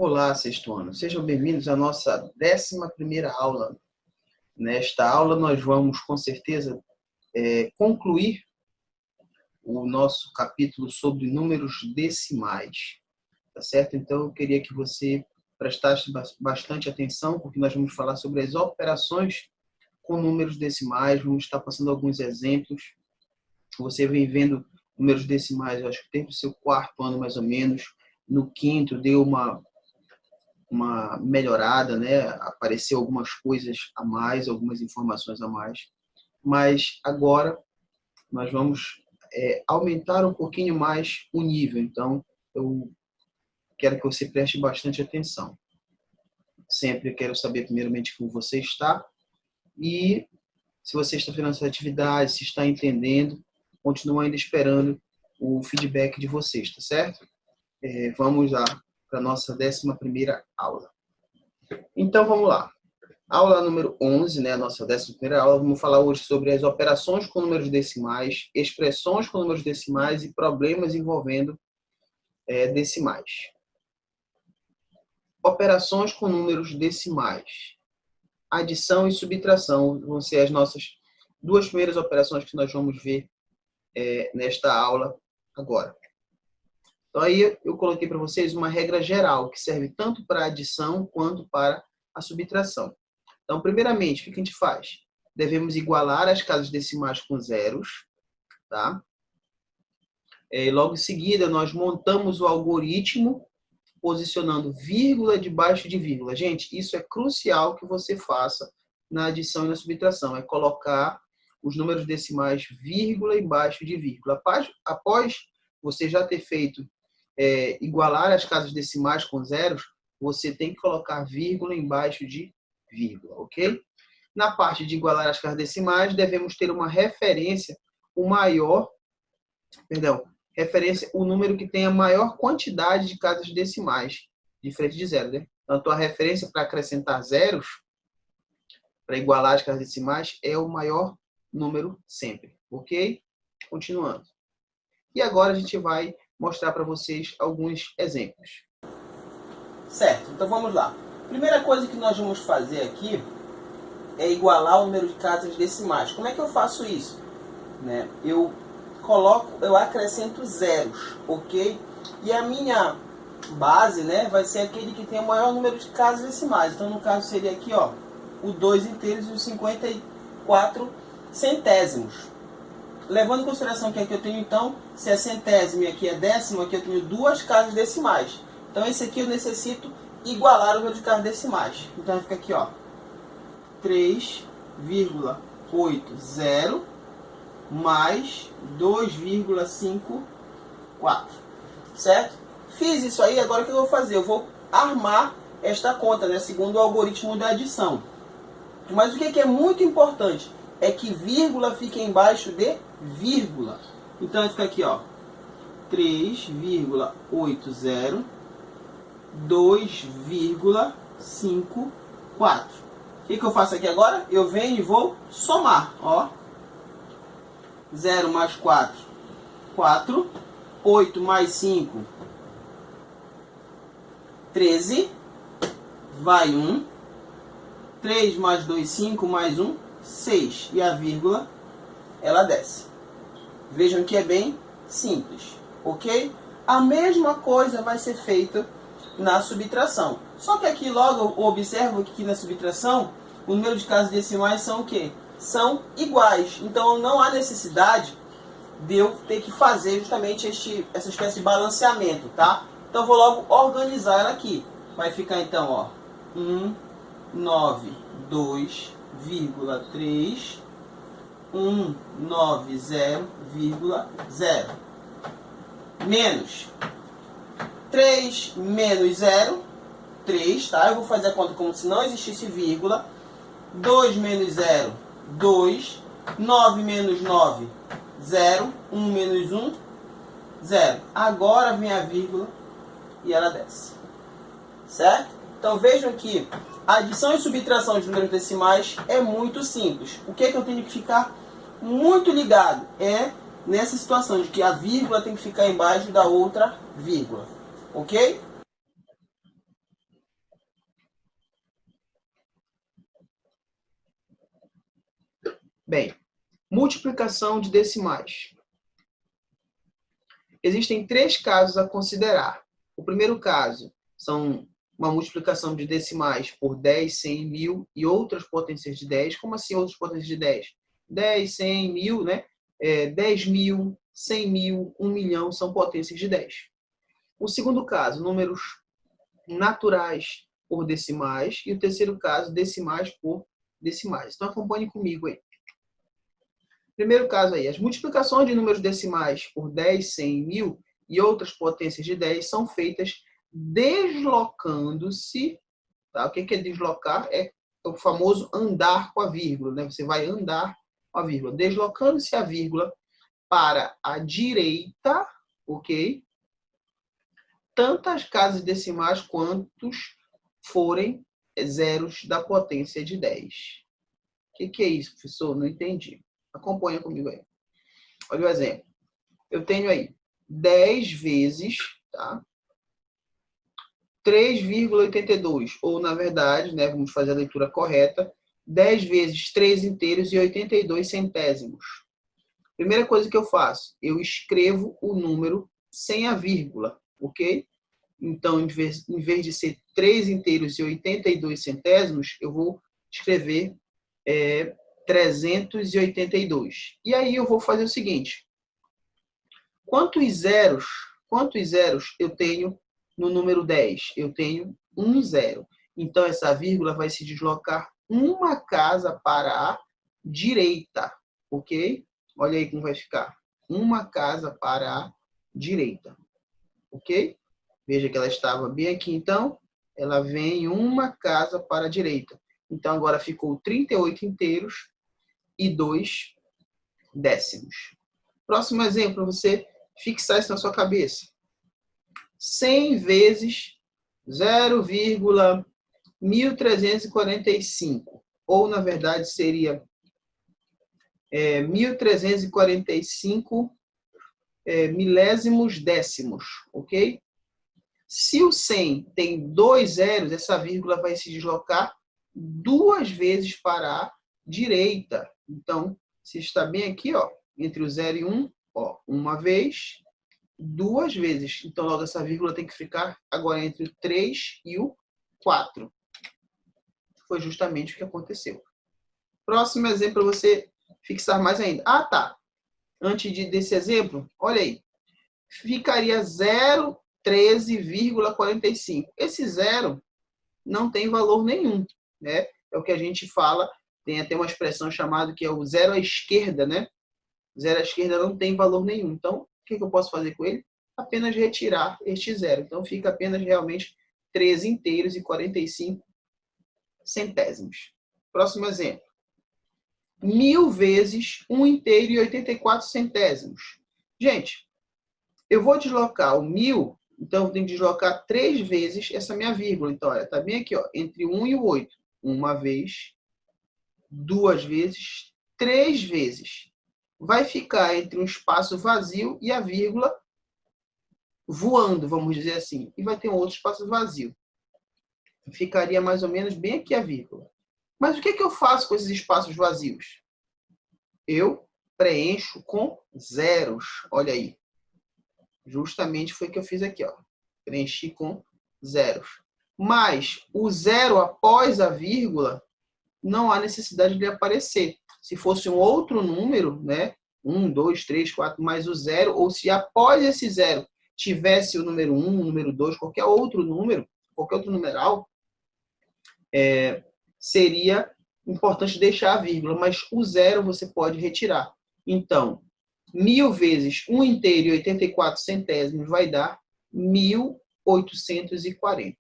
Olá, sexto ano. Sejam bem-vindos à nossa 11ª aula. Nesta aula, nós vamos, com certeza, concluir o nosso capítulo sobre números decimais. Tá certo? Então, eu queria que você prestasse bastante atenção, porque nós vamos falar sobre as operações com números decimais. Vamos estar passando alguns exemplos. Você vem vendo números decimais, eu acho que desde o seu 4º ano, mais ou menos. No 5º, deu uma melhorada, né? Apareceu algumas coisas a mais, algumas informações a mais. Mas agora nós vamos aumentar um pouquinho mais o nível. Então, eu quero que você preste bastante atenção. Sempre quero saber primeiramente como você está e se você está fazendo essa atividade, se está entendendo, continuo ainda esperando o feedback de vocês, tá certo? Vamos lá para a nossa 11ª aula. Então, vamos lá. Aula número 11, né? A nossa 11ª aula. Vamos falar hoje sobre as operações com números decimais, expressões com números decimais e problemas envolvendo decimais. Operações com números decimais. Adição e subtração vão ser as nossas duas primeiras operações que nós vamos ver nesta aula agora. Então, aí eu coloquei para vocês uma regra geral que serve tanto para a adição quanto para a subtração. Então, primeiramente, o que a gente faz? Devemos igualar as casas decimais com zeros, tá? Logo em seguida, nós montamos o algoritmo posicionando vírgula debaixo de vírgula. Gente, isso é crucial que você faça na adição e na subtração, é colocar os números decimais vírgula embaixo de vírgula. Após você já ter feito igualar as casas decimais com zeros, você tem que colocar vírgula embaixo de vírgula, ok? Na parte de igualar as casas decimais, devemos ter uma referência, o número que tem a maior quantidade de casas decimais, diferente de zero, né? Então, a referência para acrescentar zeros, para igualar as casas decimais, é o maior número sempre, ok? Continuando. E agora a gente vai mostrar para vocês alguns exemplos. Certo, então vamos lá. Primeira coisa que nós vamos fazer aqui é igualar o número de casas decimais. Como é que eu faço isso? Eu acrescento zeros, ok? E a minha base, vai ser aquele que tem o maior número de casas decimais. Então, no caso, seria aqui, ó, o 2 inteiros e os 54 centésimos. Levando em consideração que aqui eu tenho, então, se é centésimo e aqui é décimo, aqui eu tenho duas casas decimais. Então, esse aqui eu necessito igualar o número de casas decimais. Então, fica aqui, ó, 3,80 mais 2,54. Certo? Fiz isso aí, agora o que eu vou fazer? Eu vou armar esta conta, né, segundo o algoritmo da adição. Mas o que é muito importante é que vírgula fique embaixo de vírgula. Então, fica aqui, ó, 3,80, 2,54. O que eu faço aqui agora? Eu venho e vou somar, ó. 0 mais 4, 4. 8 mais 5, 13. Vai 1. 3 mais 2, 5 mais 1, 6. E a vírgula, ela desce. Vejam que é bem simples, ok? A mesma coisa vai ser feita na subtração. Só que aqui logo eu observo que aqui na subtração o número de casas decimais são o quê? São iguais. Então não há necessidade de eu ter que fazer justamente essa espécie de balanceamento, tá? Então eu vou logo organizar ela aqui. Vai ficar então, ó, 192,3, 190,0 menos 3 menos 0, 3, tá? Eu vou fazer a conta como se não existisse vírgula. 2 menos 0, 2. 9 menos 9, 0. 1 menos 1, 0. Agora vem a vírgula e ela desce. Certo? Então vejam que a adição e subtração de números decimais é muito simples. O que eu tenho que ficar muito ligado é nessa situação de que a vírgula tem que ficar embaixo da outra vírgula. Ok? Bem, multiplicação de decimais. Existem 3 casos a considerar. O primeiro caso são uma multiplicação de decimais por 10, 100, 1000 e outras potências de 10. Como assim outras potências de 10? 10, 100, 1000, né? 10.000, 100.000, 1 milhão são potências de 10. O segundo caso, números naturais por decimais. E o terceiro caso, decimais por decimais. Então, acompanhe comigo aí. Primeiro caso aí, as multiplicações de números decimais por 10, 100, 1000 e outras potências de 10 são feitas deslocando-se. Tá? O que é deslocar? É o famoso andar com a vírgula. Né? Você vai andar com a vírgula. Deslocando-se a vírgula para a direita, ok? Tantas casas decimais quantos forem zeros da potência de 10. O que é isso, professor? Não entendi. Acompanha comigo aí. Olha o exemplo. Eu tenho aí 10 vezes, tá? 3,82. Ou, na verdade, né, vamos fazer a leitura correta. 10 vezes 3 inteiros e 82 centésimos. Primeira coisa que eu faço, eu escrevo o número sem a vírgula, ok? Então, em vez de ser 3 inteiros e 82 centésimos, eu vou escrever 382. E aí eu vou fazer o seguinte. Quantos zeros eu tenho no número 10? Eu tenho um zero. Então, essa vírgula vai se deslocar uma casa para a direita, ok? Olha aí como vai ficar. Uma casa para a direita, ok? Veja que ela estava bem aqui, então, ela vem uma casa para a direita. Então, agora ficou 38 inteiros e 2 décimos. Próximo exemplo, para você fixar isso na sua cabeça. 100 vezes 0,1345. Ou, na verdade, seria 1.345 milésimos décimos, ok? Se o 100 tem 2 zeros, essa vírgula vai se deslocar 2 vezes para a direita. Então, se está bem aqui, ó, entre o 0 e 1, ó, uma vez, 2 vezes. Então, logo essa vírgula tem que ficar agora entre o 3 e o 4. Foi justamente o que aconteceu. Próximo exemplo para você fixar mais ainda. Ah, tá. Antes desse exemplo, olha aí. Ficaria 0,13,45. Esse zero não tem valor nenhum, né? É o que a gente fala, tem até uma expressão chamada que é o zero à esquerda, né? Zero à esquerda não tem valor nenhum. Então, o que eu posso fazer com ele? Apenas retirar este zero. Então, fica apenas realmente 13 inteiros e 45 centésimos. Próximo exemplo. 1000 vezes 1 inteiro e 84 centésimos. Gente, eu vou deslocar o 1000, então eu tenho que deslocar 3 vezes essa minha vírgula. Então, olha, está bem aqui, ó, entre 1 e o 8. Uma vez, 2 vezes, 3 vezes. Vai ficar entre um espaço vazio e a vírgula voando, vamos dizer assim. E vai ter um outro espaço vazio. Ficaria mais ou menos bem aqui a vírgula. Mas o que eu faço com esses espaços vazios? Eu preencho com zeros. Olha aí. Justamente foi o que eu fiz aqui, ó. Preenchi com zeros. Mas o zero após a vírgula, não há necessidade de aparecer. Se fosse um outro número, né? 1, 2, 3, 4, mais o zero, ou se após esse zero tivesse o número 1, o número 2, qualquer outro número, qualquer outro numeral, seria importante deixar a vírgula, mas o zero você pode retirar. Então, 1000 vezes 1 inteiro e 84 centésimos vai dar 1840.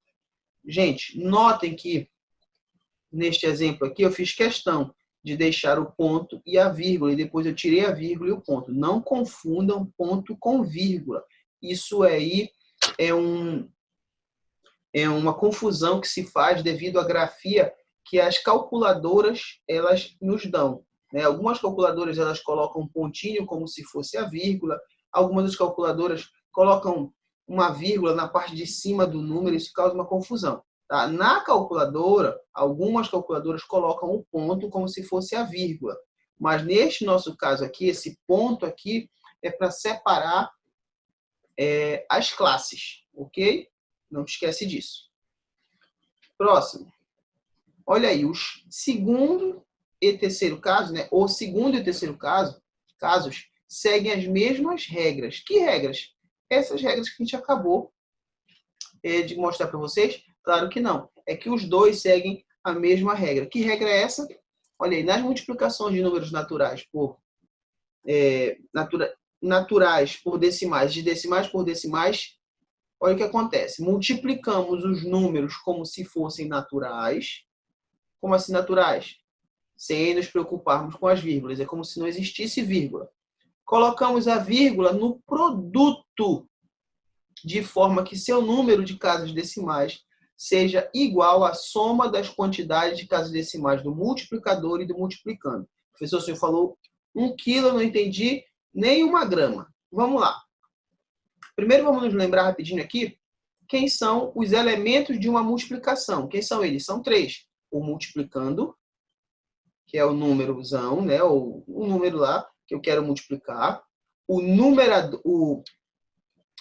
Gente, notem que neste exemplo aqui eu fiz questão de deixar o ponto e a vírgula, e depois eu tirei a vírgula e o ponto. Não confundam ponto com vírgula. Isso aí é uma confusão que se faz devido à grafia que as calculadoras elas nos dão. Né? Algumas calculadoras elas colocam um pontinho como se fosse a vírgula. Algumas das calculadoras colocam uma vírgula na parte de cima do número. Isso causa uma confusão. Tá? Na calculadora, algumas calculadoras colocam o ponto como se fosse a vírgula. Mas neste nosso caso aqui, esse ponto aqui é para separar as classes, ok? Não te esquece disso. Próximo. Olha aí, os segundo e terceiro caso, né? O segundo e terceiro casos seguem as mesmas regras. Que regras? Essas regras que a gente acabou de mostrar para vocês? Claro que não. É que os dois seguem a mesma regra. Que regra é essa? Olha aí, nas multiplicações de números naturais por naturais por decimais, de decimais por decimais, olha o que acontece. Multiplicamos os números como se fossem naturais. Como assim naturais? Sem nos preocuparmos com as vírgulas. É como se não existisse vírgula. Colocamos a vírgula no produto, de forma que seu número de casas decimais seja igual à soma das quantidades de casas decimais do multiplicador e do multiplicando. O professor, o senhor falou 1 quilo, eu não entendi nem 1 grama. Vamos lá. Primeiro vamos nos lembrar rapidinho aqui quem são os elementos de uma multiplicação. Quem são eles? São 3. O multiplicando, que é o númerozão, né? O número lá que eu quero multiplicar. O numerador, o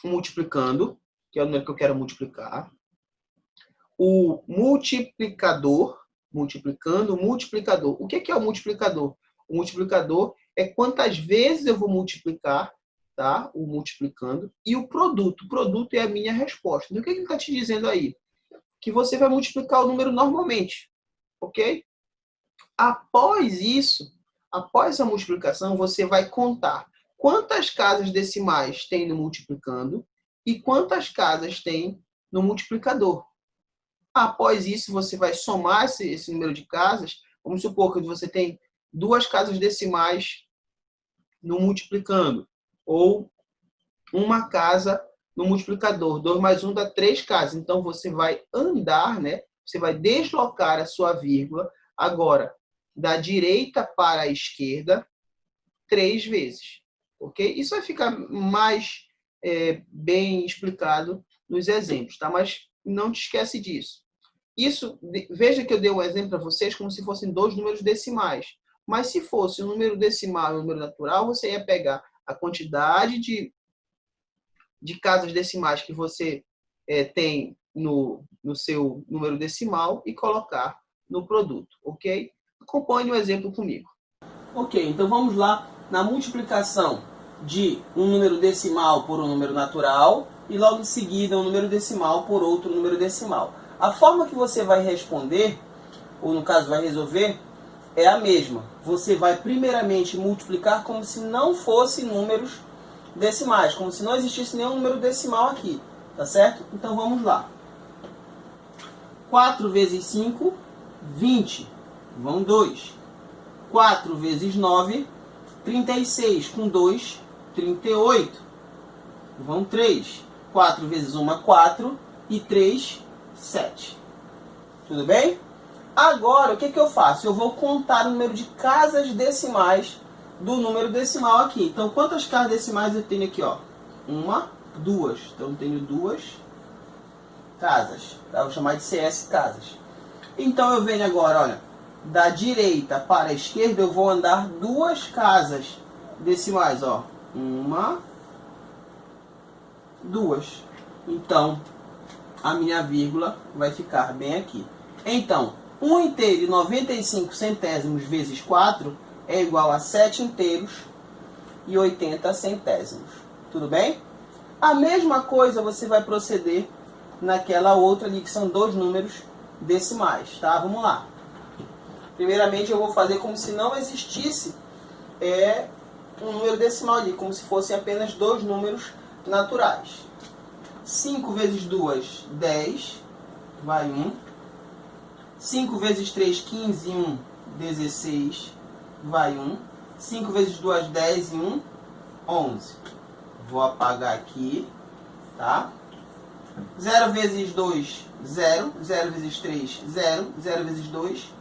multiplicando, que é o número que eu quero multiplicar. O multiplicador, multiplicando, o multiplicador. O que é o multiplicador? O multiplicador é quantas vezes eu vou multiplicar, tá? O multiplicando. E o produto. O produto é a minha resposta. Então, o que ele está te dizendo aí? Que você vai multiplicar o número normalmente, ok? Após isso, após a multiplicação, você vai contar quantas casas decimais tem no multiplicando e quantas casas tem no multiplicador. Após isso, você vai somar esse número de casas. Vamos supor que você tem 2 casas decimais no multiplicando, ou 1 casa no multiplicador. 2 mais 1 dá 3 casas. Então, você vai andar, né? Você vai deslocar a sua vírgula agora da direita para a esquerda 3 vezes. Ok? Isso vai ficar mais bem explicado nos exemplos, tá? Mas não te esquece disso. Isso, veja que eu dei um exemplo para vocês como se fossem 2 números decimais. Mas se fosse um número decimal e um número natural, você ia pegar a quantidade de casas decimais que você tem no seu número decimal e colocar no produto, ok? Acompanhe o exemplo comigo. Ok, então vamos lá na multiplicação de um número decimal por um número natural e logo em seguida um número decimal por outro número decimal. A forma que você vai responder, ou no caso vai resolver, é a mesma. Você vai primeiramente multiplicar como se não fosse números decimais, como se não existisse nenhum número decimal aqui, tá certo? Então vamos lá. 4 vezes 5, 20, vão 2. 4 vezes 9, 36, com 2, 38, vão 3. 4 vezes 1, 4, e 3, 7. Tudo bem? Agora, o que eu faço? Eu vou contar o número de casas decimais do número decimal aqui. Então, quantas casas decimais eu tenho aqui? Ó? 1, 2. Então, eu tenho 2 casas. Tá? Vou chamar de CS casas. Então, eu venho agora, olha, da direita para a esquerda, eu vou andar 2 casas decimais. Ó. 1, 2. Então, a minha vírgula vai ficar bem aqui. Então, 1 inteiro e 95 centésimos vezes 4 é igual a 7 inteiros e 80 centésimos. Tudo bem? A mesma coisa você vai proceder naquela outra ali, que são 2 números decimais. Tá? Vamos lá. Primeiramente, eu vou fazer como se não existisse um número decimal ali, como se fossem apenas 2 números naturais. 5 vezes 2, 10, vai 1. 5 vezes 3, 15 e 1, 16, vai 1. 5 vezes 2, 10 e 1, 11. Vou apagar aqui, tá? 0 vezes 2, 0. 0 vezes 3, 0. 0 vezes 2,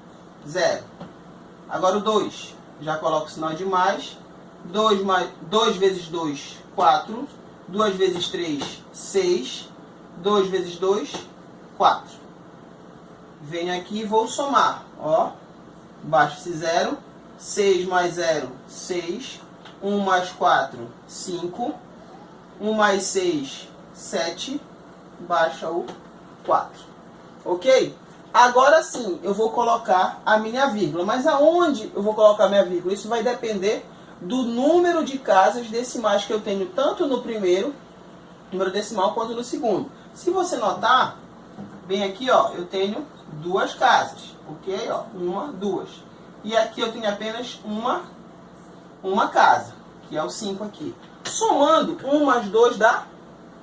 0. Agora o 2, já coloco o sinal de mais. 2 vezes 2, 4. 2 vezes 3, 6. 2 vezes 2, 4. Venho aqui e vou somar. Ó, baixo esse 0, 6 mais 0, 6. 1 mais 4, 5. 1 mais 6, 7. Baixa o 4. Ok? Agora sim, eu vou colocar a minha vírgula. Mas aonde eu vou colocar a minha vírgula? Isso vai depender do número de casas decimais que eu tenho, tanto no primeiro número decimal quanto no segundo. Se você notar, bem aqui, ó, eu tenho duas casas. Ok? Ó, uma, duas. E aqui eu tenho apenas uma casa, que é o 5 aqui. Somando 1 mais 2 dá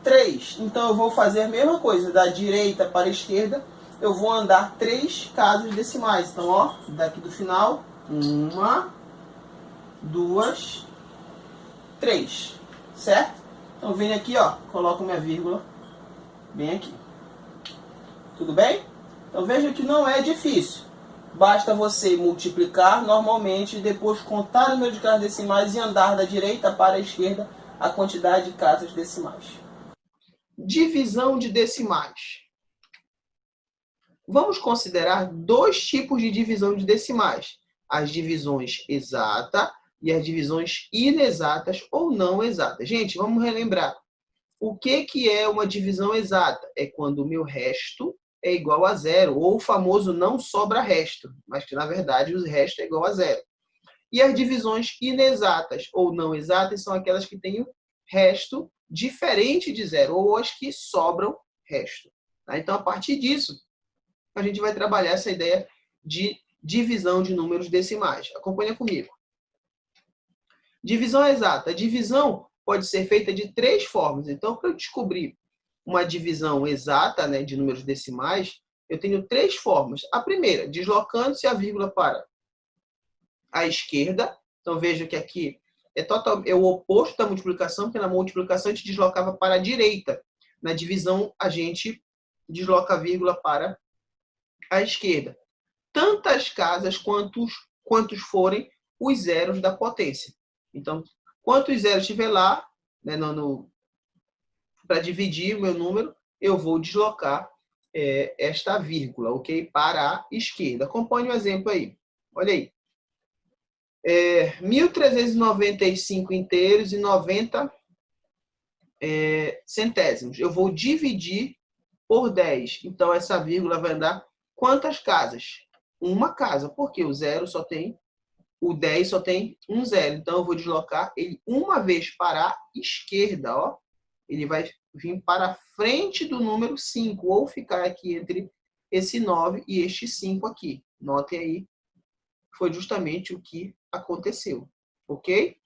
3. Então eu vou fazer a mesma coisa, da direita para a esquerda, eu vou andar 3 casas decimais. Então, ó, daqui do final, 1, 2, 3. Certo? Então venho aqui, ó, coloco minha vírgula bem aqui. Tudo bem? Então veja que não é difícil. Basta você multiplicar normalmente e depois contar o número de casas decimais e andar da direita para a esquerda a quantidade de casas decimais. Divisão de decimais. Vamos considerar dois tipos de divisão de decimais. As divisões exata e as divisões inexatas ou não exatas. Gente, vamos relembrar. O que é uma divisão exata? É quando o meu resto é igual a zero, ou o famoso não sobra resto, mas que na verdade o resto é igual a zero. E as divisões inexatas ou não exatas são aquelas que têm o resto diferente de zero, ou as que sobram resto. Então, a partir disso, a gente vai trabalhar essa ideia de divisão de números decimais. Acompanha comigo. Divisão exata. A divisão pode ser feita de 3 formas. Então, para eu descobrir uma divisão exata, né, de números decimais, eu tenho 3 formas. A primeira, deslocando-se a vírgula para a esquerda. Então, veja que aqui é o oposto da multiplicação, porque na multiplicação a gente deslocava para a direita. Na divisão, a gente desloca a vírgula para a esquerda. Tantas casas quantos forem os zeros da potência. Então, quantos zeros tiver lá, né, para dividir o meu número, eu vou deslocar esta vírgula, ok? Para a esquerda. Acompanhe o exemplo aí. Olha aí. 1.395 inteiros e 90 centésimos. Eu vou dividir por 10. Então, essa vírgula vai dar quantas casas? Uma casa, porque o 10 só tem um zero. Então, eu vou deslocar ele uma vez para a esquerda. Ó. Ele vai vir para a frente do número 5, ou ficar aqui entre esse 9 e este 5 aqui. Notem aí, foi justamente o que aconteceu. Ok?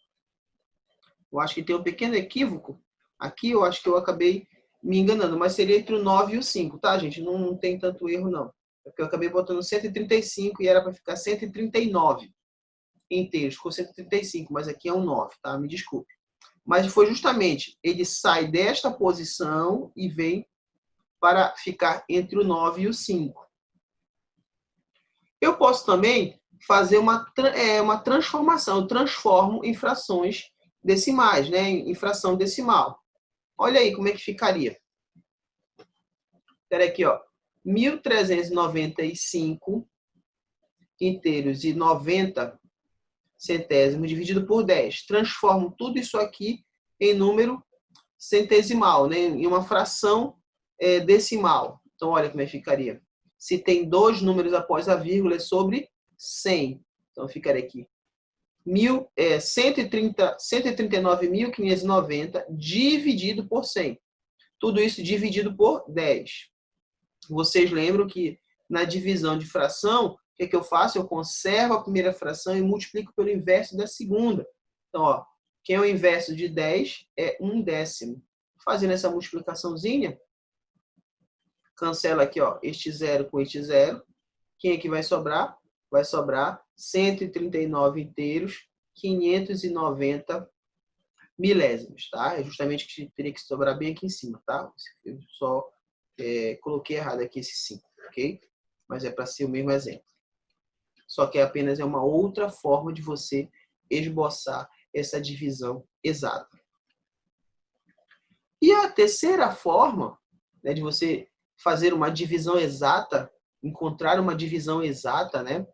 Eu acho que tem um pequeno equívoco. Aqui eu acho que eu acabei me enganando, mas seria entre o 9 e o 5, tá, gente? Não tem tanto erro, não. É porque eu acabei botando 135 e era para ficar 139 inteiros. Ficou 135, mas aqui é um 9, tá? Me desculpe. Mas foi justamente, ele sai desta posição e vem para ficar entre o 9 e o 5. Eu posso também fazer uma transformação. Eu transformo em frações decimais, né? Em fração decimal. Olha aí como é que ficaria. Espera aqui, ó. 1.395 inteiros e 90 centésimos dividido por 10. Transformo tudo isso aqui em número centesimal, né? Em uma fração decimal. Então, olha como é que ficaria. Se tem 2 números após a vírgula, é sobre 100. Então, ficaria aqui. 139.590 dividido por 100. Tudo isso dividido por 10. Vocês lembram que na divisão de fração, o que eu faço? Eu conservo a primeira fração e multiplico pelo inverso da segunda. Então, ó, quem é o inverso de 10 é 1/10. Fazendo essa multiplicaçãozinha, cancela aqui, ó, este 0 com este 0. Quem é que vai sobrar? Vai sobrar 139 inteiros, 590 milésimos, tá? É justamente que teria que sobrar bem aqui em cima, tá? Eu só coloquei errado aqui esse 5, ok? Mas é para ser o mesmo exemplo. Só que apenas é uma outra forma de você esboçar essa divisão exata. E a terceira forma, né, de você fazer uma divisão exata, encontrar uma divisão exata, né,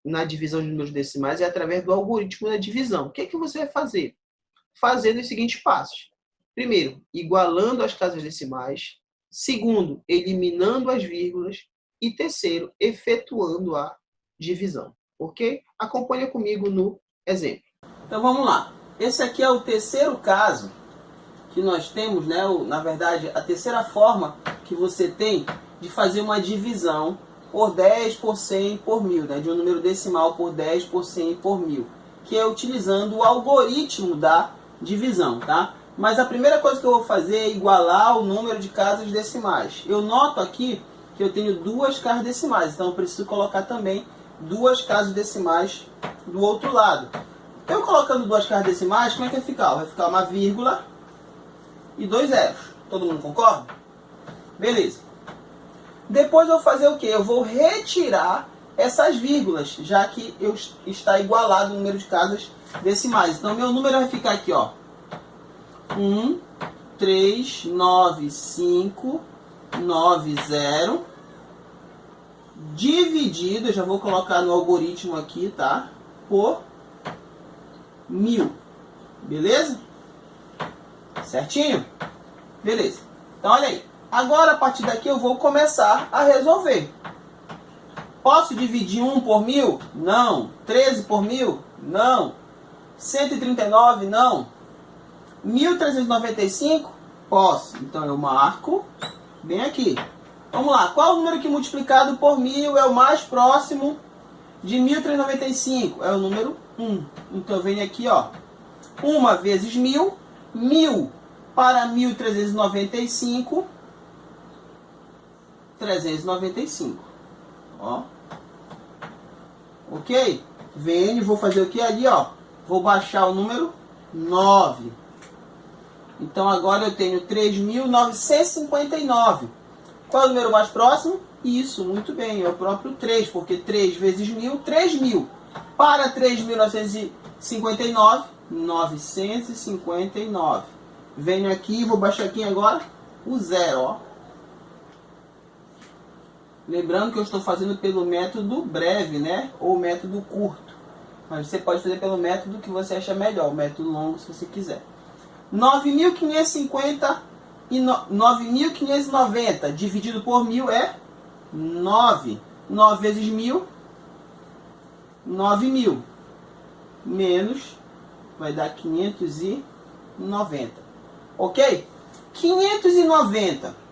na divisão de números decimais é através do algoritmo da divisão. O que é que você vai fazer? Fazendo os seguintes passos. Primeiro, igualando as casas decimais. Segundo, eliminando as vírgulas. E terceiro, efetuando a divisão. Ok? Acompanha comigo no exemplo. Então vamos lá. Esse aqui é o terceiro caso que nós temos, né? Na verdade, a terceira forma que você tem de fazer uma divisão por 10, por 100, por 1000, né? De um número decimal por 10, por 100 e por 1000, que é utilizando o algoritmo da divisão, tá? Mas a primeira coisa que eu vou fazer é igualar o número de casas decimais. Eu noto aqui que eu tenho duas casas decimais, então eu preciso colocar também duas casas decimais do outro lado. Eu colocando duas casas decimais, como é que vai ficar? Vai ficar uma vírgula e 2 zeros. Todo mundo concorda? Beleza. Depois eu vou fazer o quê? Eu vou retirar essas vírgulas, já que está igualado o número de casas decimais. Então, meu número vai ficar aqui, ó. 1, 3, 9, 5, 9, 0. Dividido, eu já vou colocar no algoritmo aqui, tá? Por 1000. Beleza? Certinho? Beleza. Então, olha aí. Agora, a partir daqui, eu vou começar a resolver. Posso dividir 1 por 1000? Não. 13 por 1000? Não. 139? Não. 1395? Posso. Então, eu marco bem aqui. Vamos lá. Qual o número que multiplicado por 1000 é o mais próximo de 1395? É o número 1. Então, eu venho aqui, ó. 1 vezes 1000. 1000 para 1395. 395. Ó. Ok? Venho, vou fazer o que ali, ó? Vou baixar o número 9. Então agora eu tenho 3.959. Qual é o número mais próximo? Isso, muito bem, é o próprio 3, porque 3 vezes 1000, 3.000. Para 3.959, 959. Venho aqui, vou baixar aqui agora o 0, ó. Lembrando que eu estou fazendo pelo método breve, né? Ou método curto. Mas você pode fazer pelo método que você acha melhor, o método longo se você quiser. 9.550 e 9.590 dividido por 1000 é 9. 9 vezes 1000, 9.000. Menos, vai dar 590. Ok? 590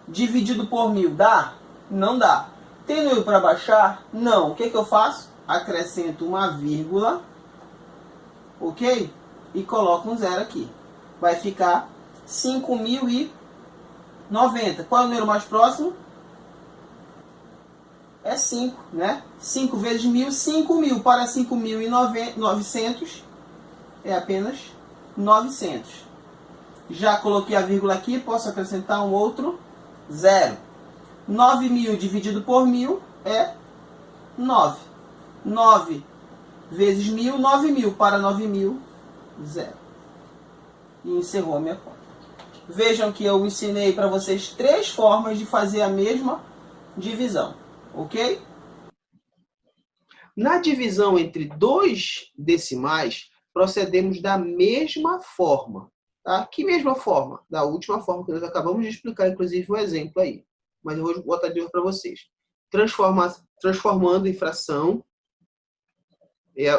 dividido por 1000 dá? Não dá. Tem número para baixar? Não. O que eu faço? Acrescento uma vírgula, ok? E coloco um 0 aqui. Vai ficar 5.090. Qual é o número mais próximo? É 5, né? 5 vezes 1000, 5.000. Para 5.900 é apenas 900. Já coloquei a vírgula aqui, posso acrescentar um outro 0. 9.000 dividido por 1000 é 9. 9 vezes 1000, 9.000. Para 9.000, 0. E encerrou a minha conta. Vejam que eu ensinei para vocês 3 formas de fazer a mesma divisão. Ok? Na divisão entre 2 decimais, procedemos da mesma forma. Tá? Que mesma forma? Da última forma que nós acabamos de explicar, inclusive, o exemplo aí. Mas eu vou botar de novo para vocês. Transformando em fração é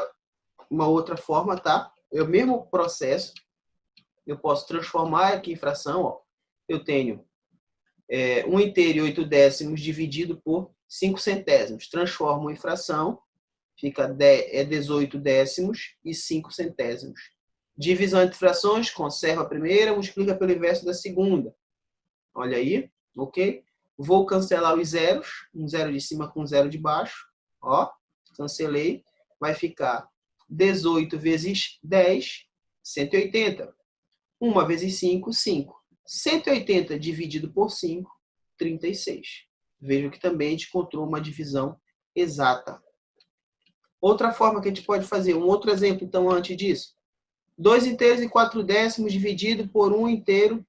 uma outra forma, tá? É o mesmo processo. Eu posso transformar aqui em fração. Ó. Eu tenho 1 inteiro e 8 décimos dividido por 5 centésimos. Transformo em fração. Fica 18 décimos e 5 centésimos. Divisão entre frações, conserva a primeira, multiplica pelo inverso da segunda. Olha aí, ok? Vou cancelar os zeros, um 0 de cima com um 0 de baixo. Ó, cancelei. Vai ficar 18 vezes 10, 180. 1 vezes 5, 5. 180 dividido por 5, 36. Veja que também a gente encontrou uma divisão exata. Outra forma que a gente pode fazer, um outro exemplo, então, antes disso. 2 inteiros e 4 décimos dividido por 1 inteiro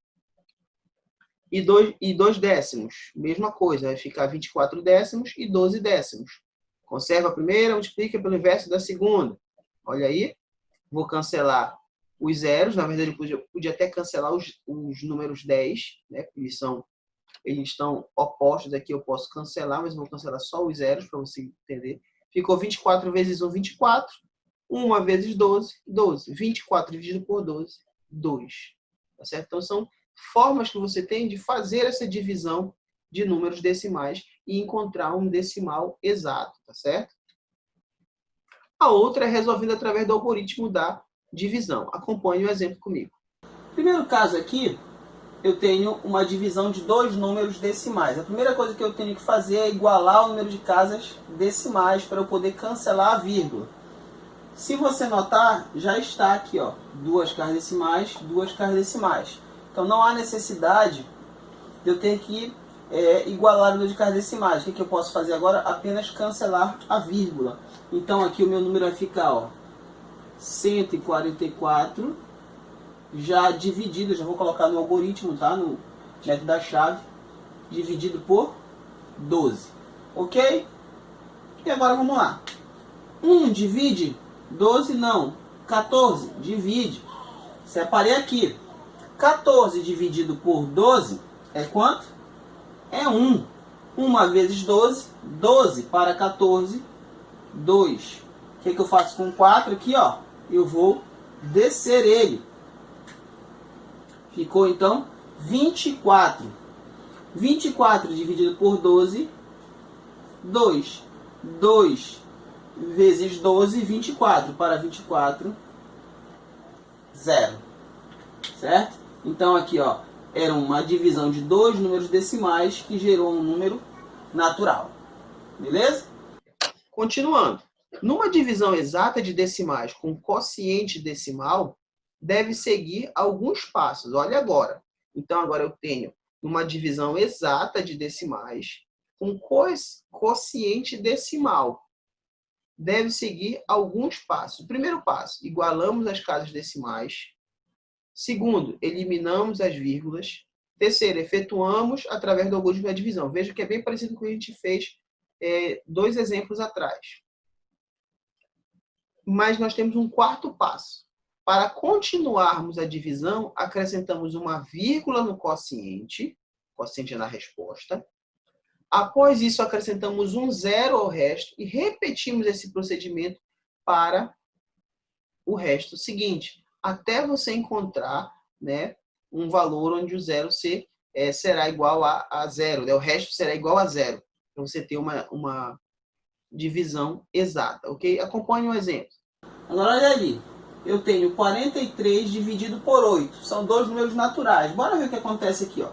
e 2 décimos. Mesma coisa, vai ficar 24 décimos e 12 décimos. Conserva a primeira, multiplica pelo inverso da segunda. Olha aí. Vou cancelar os zeros. Na verdade, eu podia até cancelar os números 10, né? Eles estão opostos aqui, eu posso cancelar, mas vou cancelar só os zeros para você entender. Ficou 24 vezes 1, 24. 1 vezes 12, 12. 24 dividido por 12, 2. Tá certo? Então, são formas que você tem de fazer essa divisão de números decimais e encontrar um decimal exato, tá certo? A outra é resolvida através do algoritmo da divisão. Acompanhe o exemplo comigo. Primeiro caso aqui, eu tenho uma divisão de dois números decimais. A primeira coisa que eu tenho que fazer é igualar o número de casas decimais para eu poder cancelar a vírgula. Se você notar, já está aqui, ó, duas casas decimais, duas casas decimais. Então não há necessidade de eu ter que igualar o número de casas decimais. O que eu posso fazer agora? Apenas cancelar a vírgula. Então aqui o meu número vai ficar, ó, 144, já dividido, já vou colocar no algoritmo, tá? No método da chave, dividido por 12. Ok? E agora vamos lá. 1 divide 12? Não. 14 divide. Separei aqui. 14 dividido por 12 é quanto? É 1. 1 vezes 12, 12 para 14, 2. O que eu faço com 4 aqui, ó? Eu vou descer ele. Ficou então 24. 24 dividido por 12, 2. 2 vezes 12, 24. Para 24, 0. Certo? Então aqui, ó, era uma divisão de dois números decimais que gerou um número natural. Beleza? Continuando. Numa divisão exata de decimais com quociente decimal, deve seguir alguns passos. Olha agora. Então, agora eu tenho uma divisão exata de decimais com quociente decimal. Deve seguir alguns passos. Primeiro passo, igualamos as casas decimais. Segundo, eliminamos as vírgulas. Terceiro, efetuamos através do algoritmo da divisão. Veja que é bem parecido com o que a gente fez dois exemplos atrás. Mas nós temos um quarto passo. Para continuarmos a divisão, acrescentamos uma vírgula no quociente na resposta. Após isso, acrescentamos um zero ao resto e repetimos esse procedimento para o resto seguinte, até você encontrar, né, um valor onde o zero será igual a zero, né? O resto será igual a zero, para você ter uma divisão exata, ok? Acompanhe um exemplo. Agora olha ali, eu tenho 43 dividido por 8, são dois números naturais. Bora ver o que acontece aqui, ó.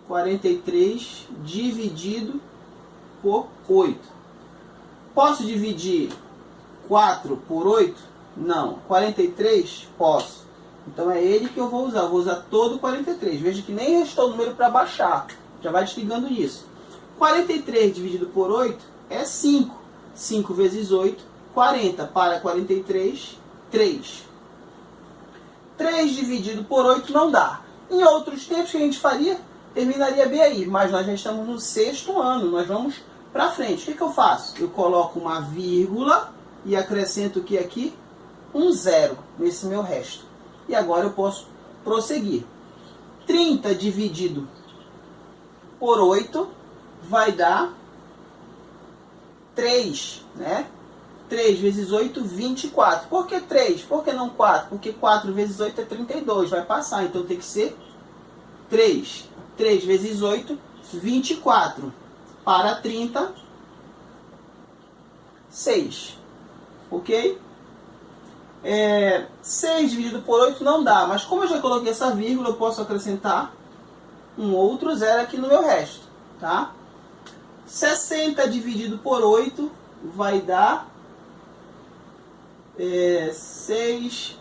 43 dividido por 8. Posso dividir 4 por 8? Não. 43? Posso. Então é ele que eu vou usar. Eu vou usar todo o 43. Veja que nem restou o número para baixar. Já vai desligando nisso. 43 dividido por 8 é 5. 5 vezes 8, 40. Para 43, 3. 3 dividido por 8 não dá. Em outros tempos que a gente faria, terminaria bem aí. Mas nós já estamos no 6º ano. Nós vamos para frente. O que eu faço? Eu coloco uma vírgula e acrescento o que aqui? Um zero nesse meu resto. E agora eu posso prosseguir. 30 dividido por 8 vai dar 3, né? 3 vezes 8, 24. Por que 3? Por que não 4? Porque 4 vezes 8 é 32. Vai passar, então tem que ser 3. 3 vezes 8, 24. Para 30, 6. Ok? 6 dividido por 8 não dá, mas como eu já coloquei essa vírgula, eu posso acrescentar um outro zero aqui no meu resto, tá? 60 dividido por 8 vai dar 6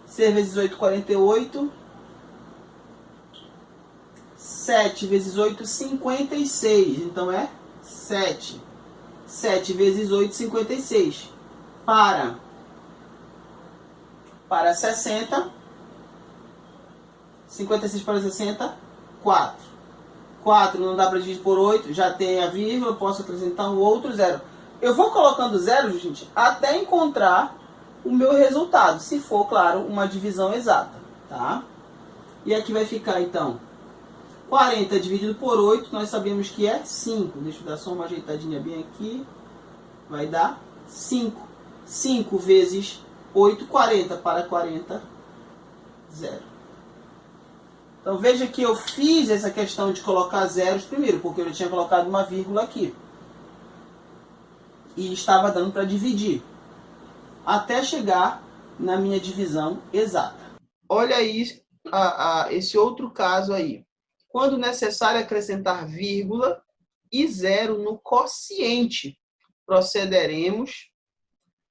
vezes 8, 48. 7 vezes 8, 56. Então é 7. 7 vezes 8, 56. Para 60. 56 para 60, 4. 4 não dá para dividir por 8, já tem a vírgula, eu posso acrescentar um outro zero. Eu vou colocando zero, gente, até encontrar o meu resultado, se for, claro, uma divisão exata, tá? E aqui vai ficar, então, 40 dividido por 8, nós sabemos que é 5. Deixa eu dar só uma ajeitadinha bem aqui. Vai dar 5. 5 vezes 8, 40. Para 40, 0. Então veja que eu fiz essa questão de colocar zeros primeiro, porque eu já tinha colocado uma vírgula aqui. E estava dando para dividir, até chegar na minha divisão exata. Olha aí esse outro caso aí. Quando necessário acrescentar vírgula e zero no quociente, procederemos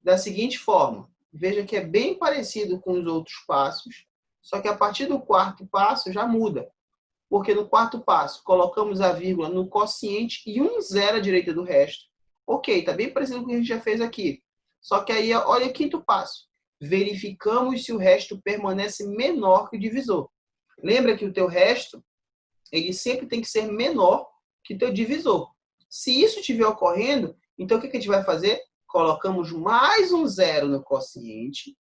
da seguinte forma. Veja que é bem parecido com os outros passos, só que a partir do quarto passo já muda. Porque no quarto passo colocamos a vírgula no quociente e um zero à direita do resto. Ok, está bem parecido com o que a gente já fez aqui. Só que aí, olha o quinto passo. Verificamos se o resto permanece menor que o divisor. Lembra que o teu resto, ele sempre tem que ser menor que o teu divisor. Se isso estiver ocorrendo, então o que a gente vai fazer? Colocamos mais um zero no quociente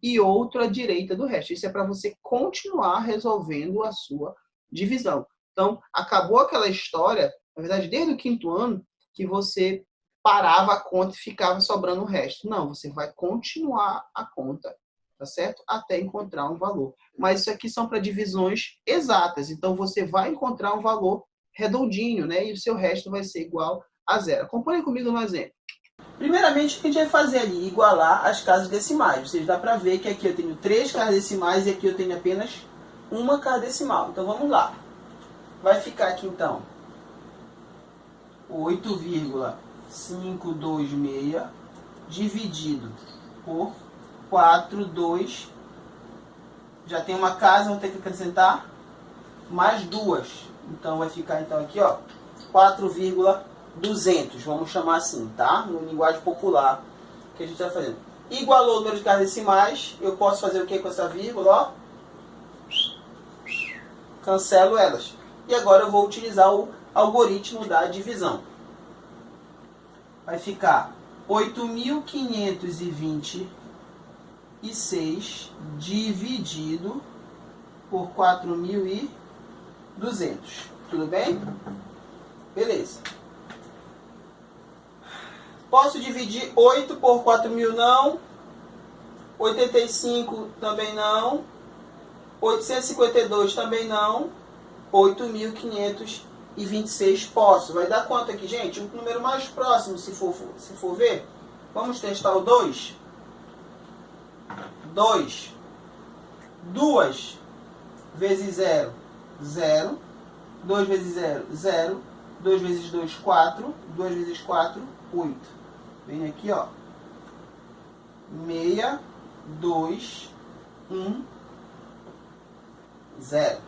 e outro à direita do resto. Isso é para você continuar resolvendo a sua divisão. Então, acabou aquela história, na verdade, desde o quinto ano, que você parava a conta e ficava sobrando o resto. Não, você vai continuar a conta, tá certo? Até encontrar um valor. Mas isso aqui são para divisões exatas. Então, você vai encontrar um valor redondinho, né? E o seu resto vai ser igual a zero. Acompanhe comigo no exemplo. Primeiramente, o que a gente vai fazer ali? Igualar as casas decimais. Ou seja, dá para ver que aqui eu tenho 3 casas decimais e aqui eu tenho apenas uma casa decimal. Então, vamos lá. Vai ficar aqui, então, 8,526 dividido por 4,2. Já tem uma casa, vou ter que acrescentar mais 2. Então, vai ficar, então, aqui, ó, 4,200. Vamos chamar assim, tá? No linguagem popular que a gente está fazendo. Igualou o número de casas decimais. Eu posso fazer o que com essa vírgula, ó? Cancelo elas. E agora eu vou utilizar o algoritmo da divisão. Vai ficar 8.526 dividido por 4.200. Tudo bem? Beleza. Posso dividir 8 por 4.000? Não. 85 também não. 852 também não. 8.526 posso. Vai dar quanto aqui, gente? O número mais próximo, se for ver. Vamos testar o 2. 2. 2 vezes 0, 0. 2 vezes 0, 0. 2 vezes 2, 4. 2 vezes 4, 8. Vem aqui, ó. 6, 2, 1, 0.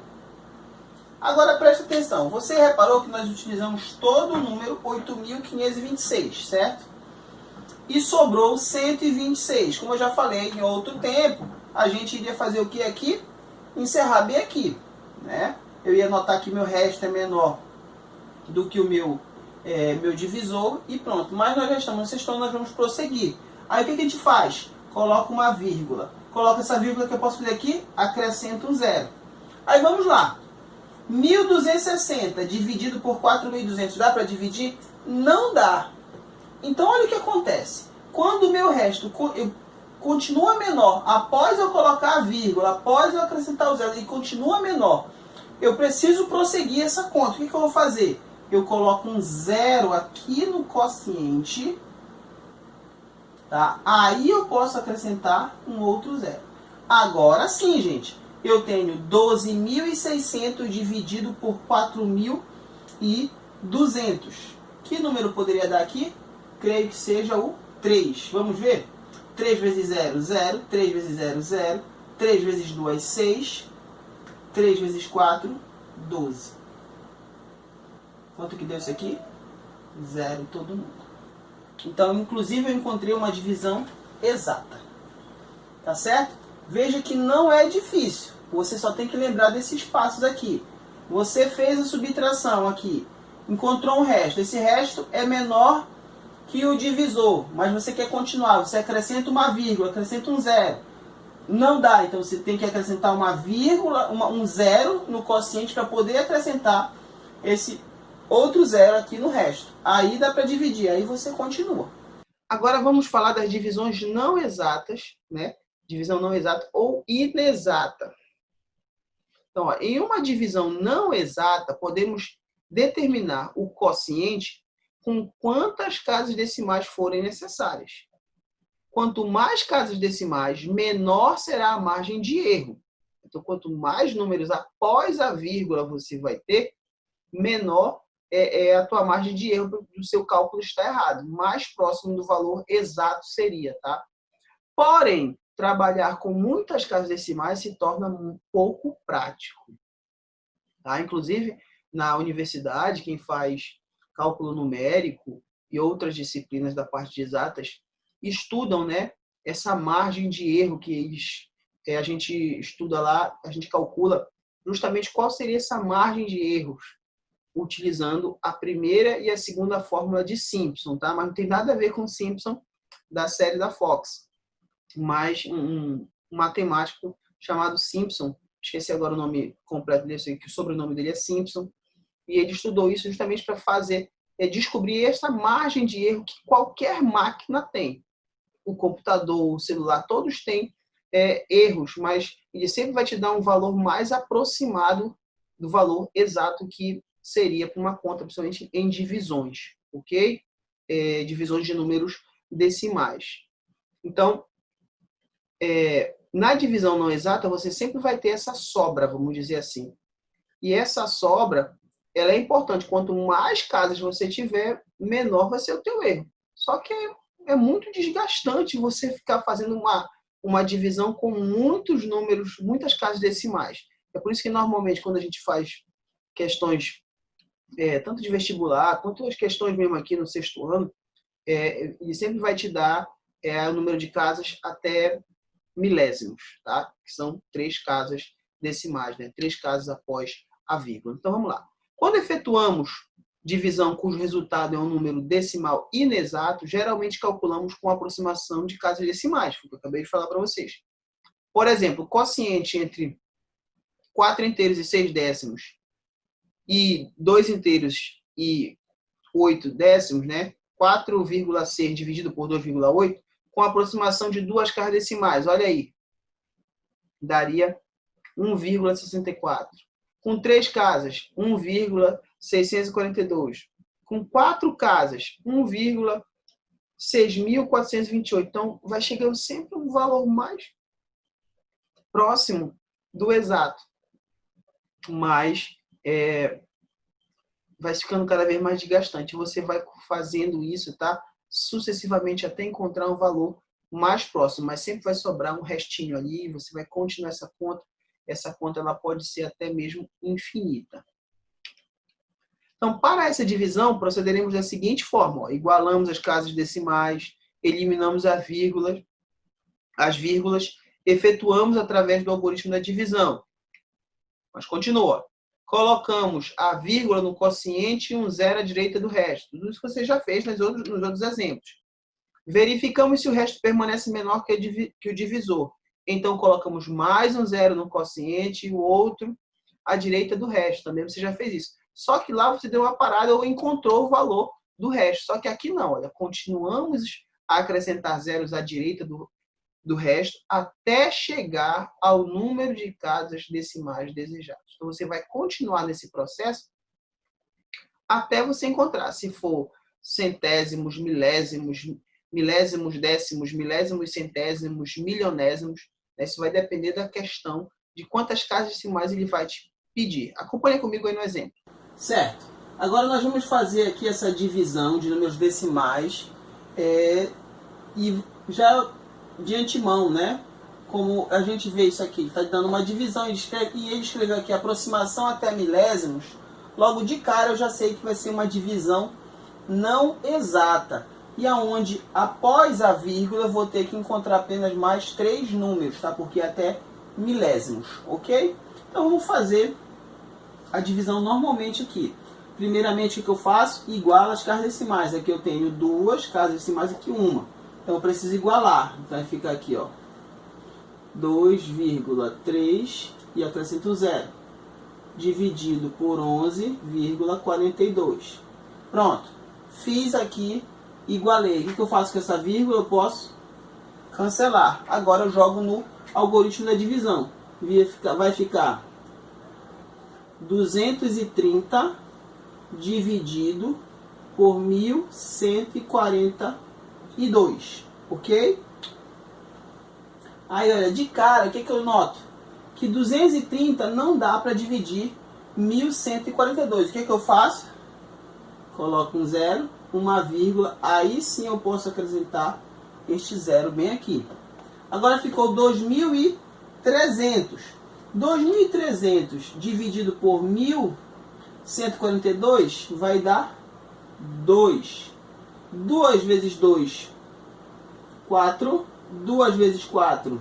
Agora preste atenção. Você reparou que nós utilizamos todo o número 8.526, certo? E sobrou 126. Como eu já falei em outro tempo, a gente iria fazer o que aqui? Encerrar bem aqui, né? Eu ia notar que meu resto é menor do que o meu divisor e pronto. Mas nós já estamos no sexto ano, nós vamos prosseguir. Aí o que a gente faz? Coloca uma vírgula. Coloca essa vírgula que eu posso fazer aqui, acrescenta um zero. Aí vamos lá. 1.260 dividido por 4.200, dá para dividir? Não dá. Então olha o que acontece. Quando o meu resto continua menor, após eu colocar a vírgula, após eu acrescentar o zero, ele continua menor, eu preciso prosseguir essa conta. O que eu vou fazer? Eu coloco um zero aqui no quociente, tá? Aí eu posso acrescentar um outro zero. Agora sim, gente, eu tenho 12.600 dividido por 4.200. Que número poderia dar aqui? Creio que seja o 3. Vamos ver? 3 vezes 0, 0. 3 vezes 0, 0. 3 vezes 2, 6. 3 vezes 4, 12. Quanto que deu isso aqui? 0 todo mundo. Então, inclusive, eu encontrei uma divisão exata. Tá certo? Veja que não é difícil. Você só tem que lembrar desses passos aqui. Você fez a subtração aqui, encontrou um resto. Esse resto é menor que o divisor, mas você quer continuar. Você acrescenta uma vírgula, acrescenta um zero. Não dá, então você tem que acrescentar uma vírgula, um zero no quociente para poder acrescentar esse outro zero aqui no resto. Aí dá para dividir, aí você continua. Agora vamos falar das divisões não exatas, né? Divisão não exata ou inexata. Então, ó, em uma divisão não exata, podemos determinar o quociente com quantas casas decimais forem necessárias. Quanto mais casas decimais, menor será a margem de erro. Então, quanto mais números após a vírgula você vai ter, menor é a tua margem de erro do seu cálculo está errado. Mais próximo do valor exato seria, tá? Porém, trabalhar com muitas casas decimais se torna um pouco prático. Tá? Inclusive, na universidade, quem faz cálculo numérico e outras disciplinas da parte de exatas estudam, né, essa margem de erro que a gente estuda lá, a gente calcula justamente qual seria essa margem de erros utilizando a primeira e a segunda fórmula de Simpson, tá? Mas não tem nada a ver com Simpson da série da Fox, mas um matemático chamado Simpson, esqueci agora o nome completo dele, sei que o sobrenome dele é Simpson, e ele estudou isso justamente para descobrir essa margem de erro que qualquer máquina tem. O computador, o celular, todos têm erros, mas ele sempre vai te dar um valor mais aproximado do valor exato que seria para uma conta, principalmente em divisões, ok? Divisões de números decimais. Então, na divisão não exata, você sempre vai ter essa sobra, vamos dizer assim. E essa sobra, ela é importante. Quanto mais casas você tiver, menor vai ser o teu erro. Só que é muito desgastante você ficar fazendo uma divisão com muitos números, muitas casas decimais. É por isso que, normalmente, quando a gente faz questões, tanto de vestibular, quanto as questões mesmo aqui no sexto ano, ele sempre vai te dar o número de casas até milésimos, tá? Que são 3 casas decimais, né? 3 casas após a vírgula. Então, vamos lá. Quando efetuamos divisão cujo resultado é um número decimal inexato, geralmente calculamos com aproximação de casas decimais, que eu acabei de falar para vocês. Por exemplo, o quociente entre 4 inteiros e 6 décimos e 2 inteiros e 8 décimos, né? 4,6 dividido por 2,8, com aproximação de 2 casas decimais. Olha aí. Daria 1,64. Com 3 casas, 1,642. Com 4 casas, 1,6428. Então, vai chegando sempre um valor mais próximo do exato. Mas vai ficando cada vez mais desgastante. Você vai fazendo isso, tá? Sucessivamente até encontrar um valor mais próximo, mas sempre vai sobrar um restinho ali, você vai continuar essa conta. Essa conta ela pode ser até mesmo infinita. Então, para essa divisão, procederemos da seguinte forma. Ó, igualamos as casas decimais, eliminamos as vírgulas, efetuamos através do algoritmo da divisão. Mas continua. Colocamos a vírgula no quociente e um zero à direita do resto. Tudo isso que você já fez nos outros exemplos. Verificamos se o resto permanece menor que o divisor. Então, colocamos mais um zero no quociente e o outro à direita do resto. Também você já fez isso. Só que lá você deu uma parada ou encontrou o valor do resto. Só que aqui não. Olha, continuamos a acrescentar zeros à direita do resto até chegar ao número de casas decimais desejados. Então, você vai continuar nesse processo até você encontrar. Se for centésimos, milésimos, décimos, milésimos, centésimos, milionésimos, né? Isso vai depender da questão de quantas casas decimais ele vai te pedir. Acompanhe comigo aí no exemplo. Certo. Agora nós vamos fazer aqui essa divisão de números decimais e já de antemão, né? Como a gente vê isso aqui, está dando uma divisão e ele escreveu aqui aproximação até milésimos. Logo de cara eu já sei que vai ser uma divisão não exata. E aonde após a vírgula eu vou ter que encontrar apenas mais 3 números, tá? Porque até milésimos, ok? Então vamos fazer a divisão normalmente aqui. Primeiramente, o que eu faço? Igualo as casas decimais. Aqui eu tenho 2 casas decimais, aqui 1. Então eu preciso igualar. Então fica aqui, ó, 2,3 e acrescento 0. Dividido por 11,42. Pronto. Fiz aqui, igualei. O que eu faço com essa vírgula? Eu posso cancelar. Agora eu jogo no algoritmo da divisão. Vai ficar 230 dividido por 1142. Ok? Aí, olha, de cara, o que eu noto? Que 230 não dá para dividir 1142. O que eu faço? Coloco um zero, uma vírgula, aí sim eu posso acrescentar este zero bem aqui. Agora ficou 2.300. 2.300 dividido por 1.142 vai dar 2. 2 vezes 2, 4. 2 vezes 4,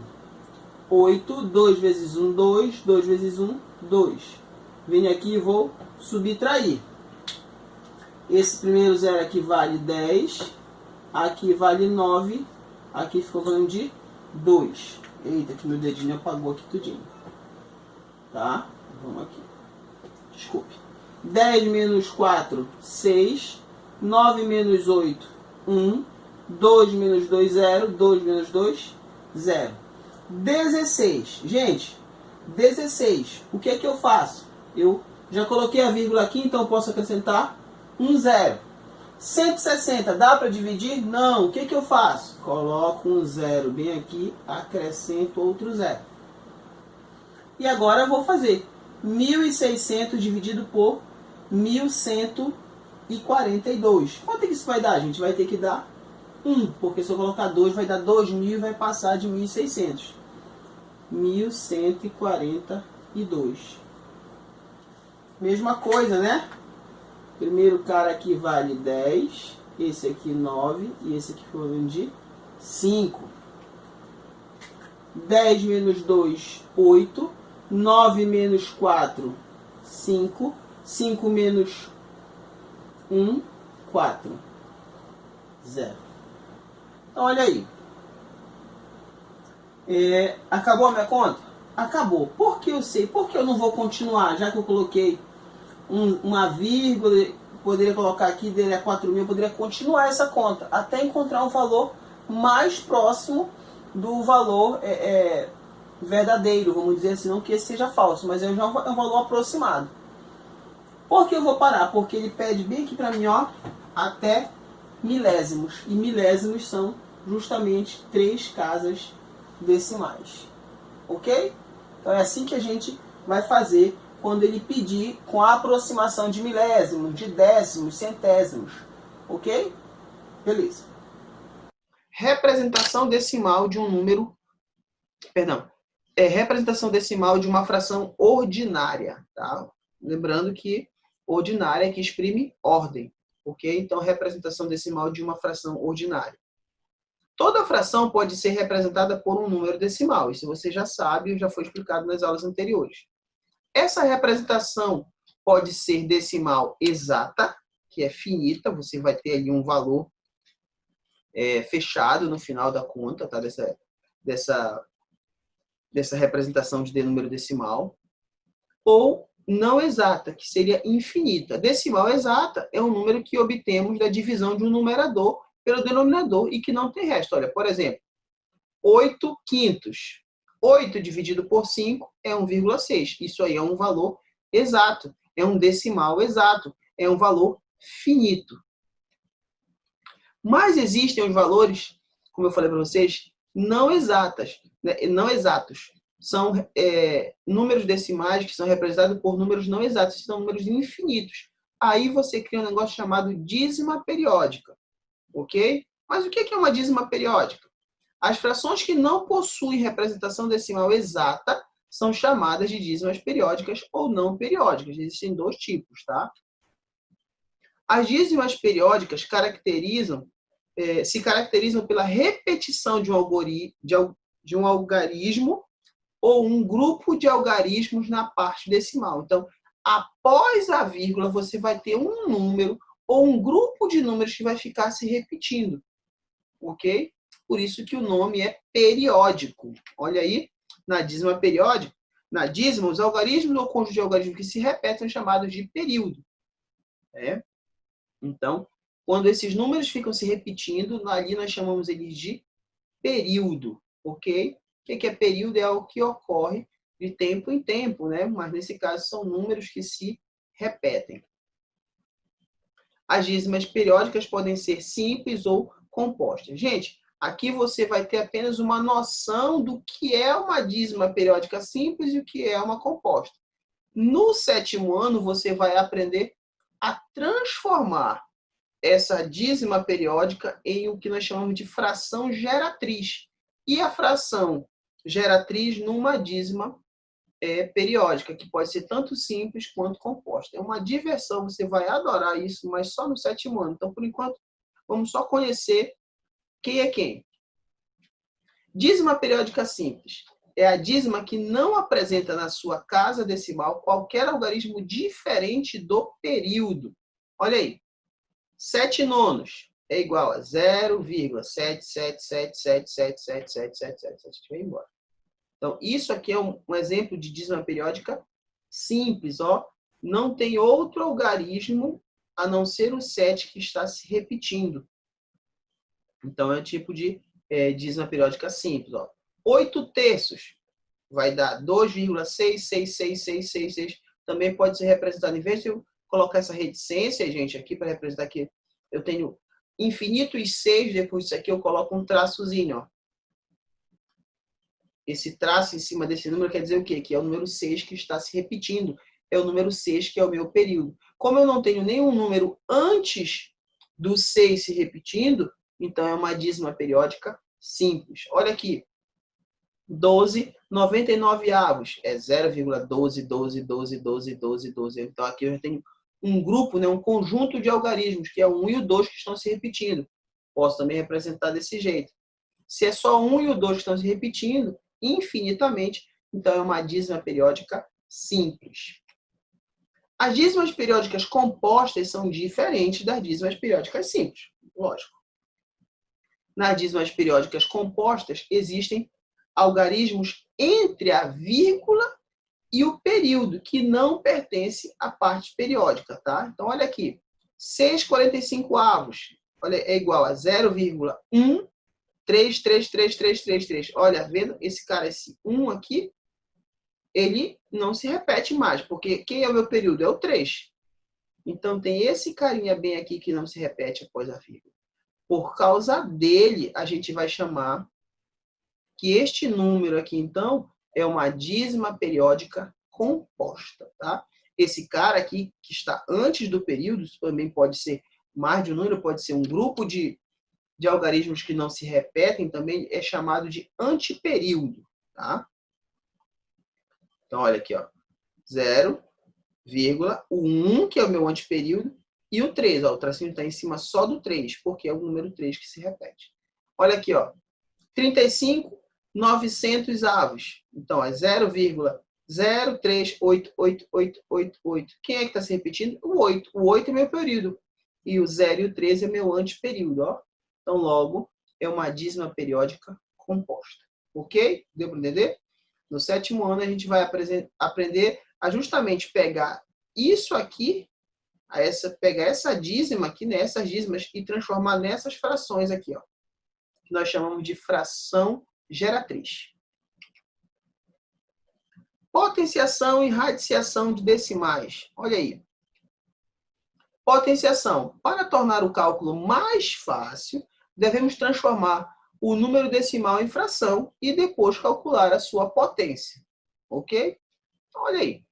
8. 2 vezes 1, 2. 2 vezes 1, 2. Venho aqui e vou subtrair. Esse primeiro zero aqui vale 10. Aqui vale 9. Aqui ficou falando de 2. Eita, que meu dedinho apagou aqui tudinho. Tá? Vamos aqui. Desculpe. 10 menos 4, 6. 9 menos 8, 1. 2 menos 2, 0. 2 menos 2, 0. 16. Gente, 16. O que é que eu faço? Eu já coloquei a vírgula aqui, então eu posso acrescentar um zero. 160, dá para dividir? Não. O que é que eu faço? Coloco um zero bem aqui, acrescento outro zero. E agora eu vou fazer 1.600 dividido por 1.142. Quanto é que isso vai dar, gente? Vai ter que dar 1, porque se eu colocar 2 vai dar 2.000 e vai passar de 1.600. 1.142. Mesma coisa, né? Primeiro cara aqui vale 10, esse aqui 9 e esse aqui foi valendo de 5. 10 menos 2, 8. 9 menos 4, 5. 5 menos 1, 4. 0. Então, olha aí. Acabou a minha conta? Acabou. Por que eu sei? Por que eu não vou continuar? Já que eu coloquei uma vírgula, poderia colocar aqui, dele é 4.000, eu poderia continuar essa conta, até encontrar um valor mais próximo do valor verdadeiro, vamos dizer assim, não que esse seja falso, mas é um valor aproximado. Por que eu vou parar? Porque ele pede bem aqui para mim, ó, até milésimos. E milésimos são justamente 3 casas decimais. Ok? Então é assim que a gente vai fazer quando ele pedir com a aproximação de milésimos, de décimos, centésimos. Ok? Beleza. Representação decimal de um número... Perdão. Representação decimal de uma fração ordinária. Tá? Lembrando que ordinária é que exprime ordem. Ok? Então, representação decimal de uma fração ordinária. Toda fração pode ser representada por um número decimal. Isso você já sabe, já foi explicado nas aulas anteriores. Essa representação pode ser decimal exata, que é finita, você vai ter ali um valor fechado no final da conta, tá? dessa representação de número decimal. Ou não exata, que seria infinita. Decimal exata é um número que obtemos da divisão de um numerador pelo denominador e que não tem resto. Olha, por exemplo, 8 quintos. 8 dividido por 5 é 1,6. Isso aí é um valor exato. É um decimal exato. É um valor finito. Mas existem os valores, como eu falei para vocês, não exatos. São números decimais que são representados por números não exatos. São números infinitos. Aí você cria um negócio chamado dízima periódica. Ok? Mas o que é uma dízima periódica? As frações que não possuem representação decimal exata são chamadas de dízimas periódicas ou não periódicas. Existem 2 tipos, tá? As dízimas periódicas se caracterizam pela repetição de um algarismo ou um grupo de algarismos na parte decimal. Então, após a vírgula, você vai ter um número ou um grupo de números que vai ficar se repetindo. Ok? Por isso que o nome é periódico. Olha aí, na dízima periódica, na dízima, os algarismos ou conjuntos de algarismos que se repetem são chamados de período. Então, quando esses números ficam se repetindo, ali nós chamamos eles de período. Ok? O que é período? É algo que ocorre de tempo em tempo, né? Mas nesse caso são números que se repetem. As dízimas periódicas podem ser simples ou compostas. Gente, aqui você vai ter apenas uma noção do que é uma dízima periódica simples e o que é uma composta. No 7º ano, você vai aprender a transformar essa dízima periódica em o que nós chamamos de fração geratriz. E a fração geratriz numa dízima periódica, que pode ser tanto simples quanto composta. É uma diversão, você vai adorar isso, mas só no 7º ano. Então, por enquanto, vamos só conhecer quem é quem. Dízima periódica simples é a dízima que não apresenta na sua casa decimal qualquer algarismo diferente do período. Olha aí, 7 nonos é igual a 0,77777777777. Vai embora. Então, isso aqui é um exemplo de dízima periódica simples. Ó. Não tem outro algarismo a não ser o 7 que está se repetindo. Então, é um tipo de dízima periódica simples. Ó. 8 terços vai dar 2,66666. Também pode ser representado, em vez de eu colocar essa reticência, gente, aqui para representar aqui, eu tenho infinitos 6, depois disso aqui eu coloco um traçozinho, ó. Esse traço em cima desse número quer dizer o quê? Que é o número 6 que está se repetindo. É o número 6 que é o meu período. Como eu não tenho nenhum número antes do 6 se repetindo, então é uma dízima periódica simples. Olha aqui. 12, 99 avos. É 0,1212121212. Então aqui eu já tenho um grupo, né, um conjunto de algarismos, que é o 1 e o 2 que estão se repetindo. Posso também representar desse jeito. Se é só 1 e o 2 que estão se repetindo, infinitamente, então é uma dízima periódica simples. As dízimas periódicas compostas são diferentes das dízimas periódicas simples, lógico. Nas dízimas periódicas compostas existem algarismos entre a vírgula e o período, que não pertence à parte periódica, tá? Então, olha aqui, 6,45 avos, olha, é igual a 0,1 3333333. Olha, vendo esse cara, esse 1 aqui, ele não se repete mais, porque quem é o meu período? É o 3. Então, tem esse carinha bem aqui que não se repete após a vírgula. Por causa dele, a gente vai chamar que este número aqui, então, é uma dízima periódica composta, tá? Esse cara aqui, que está antes do período, também pode ser mais de um número, pode ser um grupo de algarismos que não se repetem, também é chamado de antiperíodo, tá? Então, olha aqui, ó. 0, o 1, que é o meu antiperíodo, e o 3, ó. O tracinho está em cima só do 3, porque é o número 3 que se repete. Olha aqui, ó. 35, 900 avos. Então, é 0,0388888. Quem é que está se repetindo? O 8. O 8 é meu período. E o 0 e o 13 é meu antiperíodo, ó. Então, logo, é uma dízima periódica composta. Ok? Deu para entender? No 7º ano, a gente vai aprender a justamente pegar isso aqui, pegar essa dízima aqui, né, essas dízimas, e transformar nessas frações aqui, ó, que nós chamamos de fração geratriz. Potenciação e radiciação de decimais. Olha aí. Potenciação. Para tornar o cálculo mais fácil, devemos transformar o número decimal em fração e depois calcular a sua potência. Ok? Olha aí.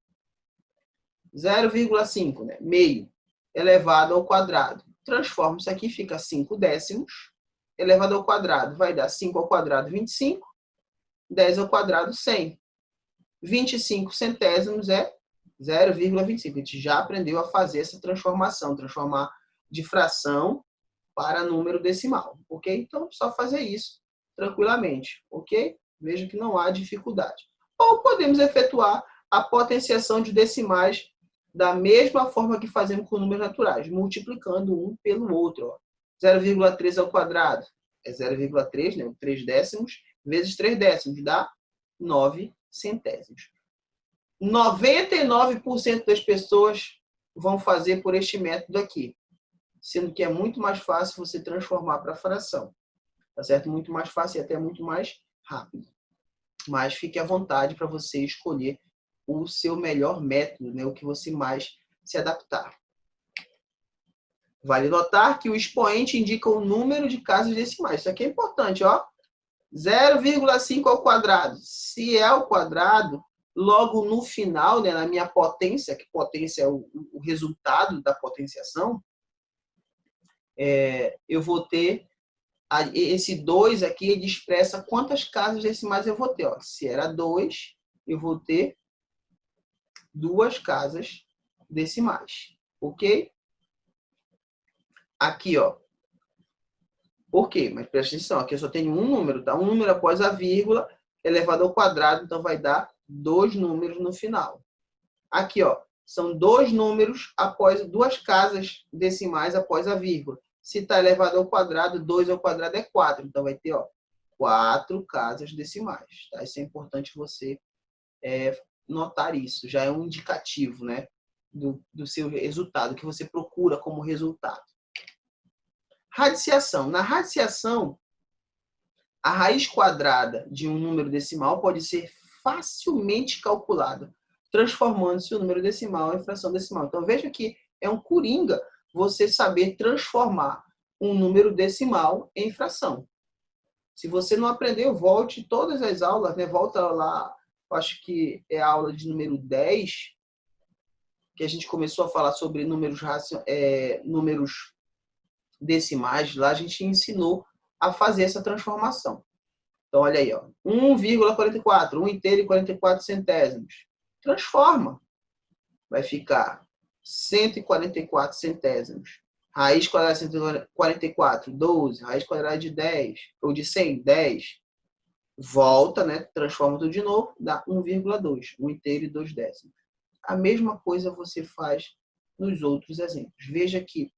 0,5, né? Meio, elevado ao quadrado. Transforma isso aqui, fica 5 décimos. Elevado ao quadrado vai dar 5 ao quadrado, 25. 10 ao quadrado, 100. 25 centésimos é 0,25. A gente já aprendeu a fazer essa transformação, transformar de fração para número decimal, ok? Então, só fazer isso tranquilamente, ok? Veja que não há dificuldade. Ou podemos efetuar a potenciação de decimais da mesma forma que fazemos com números naturais, multiplicando um pelo outro. Ó. 0,3 ao quadrado é 0,3, né? 3 décimos, vezes 3 décimos, dá 9 centésimos. 99% das pessoas vão fazer por este método aqui, sendo que é muito mais fácil você transformar para fração. Tá certo? Muito mais fácil e até muito mais rápido. Mas fique à vontade para você escolher o seu melhor método, né? O que você mais se adaptar. Vale notar que o expoente indica o número de casas decimais. Isso aqui é importante, ó. 0,5 ao quadrado. Se é ao quadrado, logo no final, né, na minha potência, que potência é o resultado da potenciação, eu vou ter esse 2 aqui, ele expressa quantas casas decimais eu vou ter. Ó. Se era 2, eu vou ter 2 casas decimais. Ok? Aqui, ó. Por quê? Mas presta atenção, aqui eu só tenho um número, tá? Um número após a vírgula elevado ao quadrado, então vai dar 2 números no final. Aqui, ó, são 2 números após 2 casas decimais após a vírgula. Se está elevado ao quadrado, 2 ao quadrado é 4. Então vai ter, ó, 4 casas decimais. Tá? Isso é importante você notar isso. Já é um indicativo, né, do seu resultado, que você procura como resultado. Radiciação. Na radiciação, a raiz quadrada de um número decimal pode ser facilmente calculada, transformando-se o número decimal em fração decimal. Então, veja que é um coringa você saber transformar um número decimal em fração. Se você não aprendeu, volte todas as aulas, né? Volta lá, acho que é a aula de número 10, que a gente começou a falar sobre números decimais. Lá a gente ensinou a fazer essa transformação. Então, olha aí, ó, 1,44, 1 inteiro e 44 centésimos. Transforma. Vai ficar 144 centésimos. Raiz quadrada de 144, 12. Raiz quadrada de 10, ou de 100, 10. Volta, né? Transforma tudo de novo, dá 1,2. 1 inteiro e 2 décimos. A mesma coisa você faz nos outros exemplos. Veja que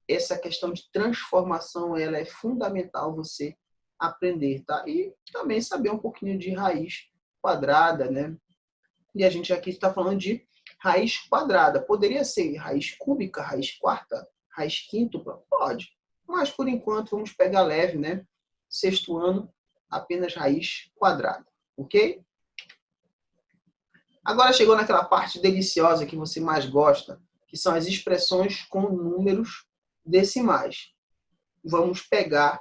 essa questão de transformação, ela é fundamental você aprender, tá? E também saber um pouquinho de raiz quadrada, né? E a gente aqui está falando de raiz quadrada. Poderia ser raiz cúbica, raiz quarta, raiz quíntupla? Pode. Mas, por enquanto, vamos pegar leve, né? Sexto ano, apenas raiz quadrada. Ok? Agora chegou naquela parte deliciosa que você mais gosta, que são as expressões com números decimais. Vamos pegar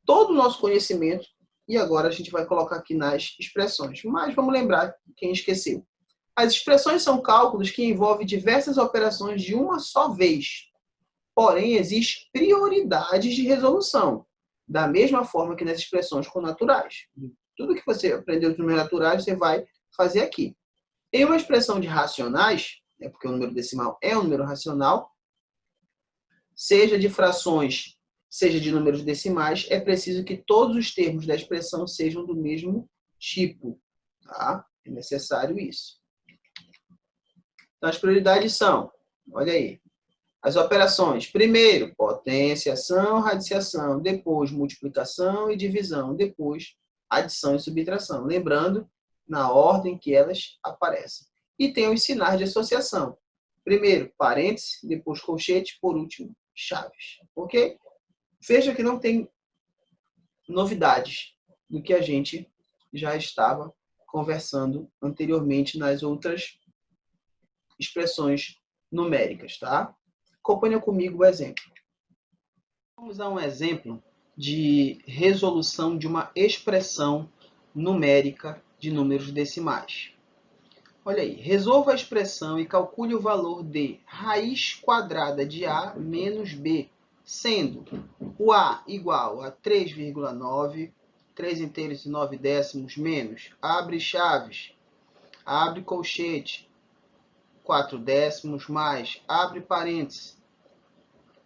todo o nosso conhecimento e agora a gente vai colocar aqui nas expressões. Mas vamos lembrar, quem esqueceu. As expressões são cálculos que envolvem diversas operações de uma só vez. Porém, existe prioridades de resolução, da mesma forma que nas expressões com naturais. Tudo que você aprendeu de números naturais, você vai fazer aqui. Em uma expressão de racionais, porque o número decimal é um número racional, seja de frações, seja de números decimais, é preciso que todos os termos da expressão sejam do mesmo tipo. Tá? É necessário isso. Então, as prioridades são, olha aí, as operações. Primeiro, potenciação, radiciação. Depois, multiplicação e divisão. Depois, adição e subtração. Lembrando, na ordem que elas aparecem. E tem os sinais de associação. Primeiro, parênteses, depois colchete, por último, chaves. Ok? Veja que não tem novidades do que a gente já estava conversando anteriormente nas outras expressões numéricas, tá? Acompanha comigo o exemplo. Vamos a um exemplo de resolução de uma expressão numérica de números decimais. Olha aí, resolva a expressão e calcule o valor de raiz quadrada de A menos B, sendo o A igual a 3,9, 3 inteiros e 9 décimos, menos, abre chaves, abre colchete, 4 décimos, mais, abre parênteses,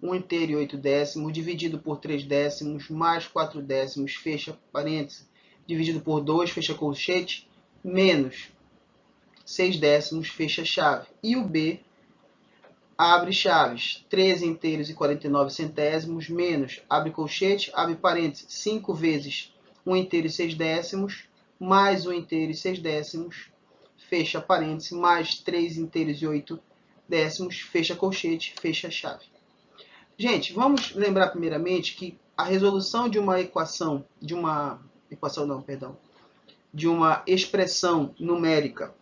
1 inteiro e 8 décimos, dividido por 3 décimos, mais 4 décimos, fecha parênteses, dividido por 2, fecha colchete, menos 6 décimos, fecha chave. E o B abre chaves, 13 inteiros e 49 centésimos, menos, abre colchete, abre parênteses, 5 vezes 1 inteiro e 6 décimos, mais 1 inteiro e 6 décimos, fecha parênteses, mais 3 inteiros e 8 décimos, fecha colchete, fecha chave. Gente, vamos lembrar primeiramente que a resolução de uma equação, de uma expressão numérica,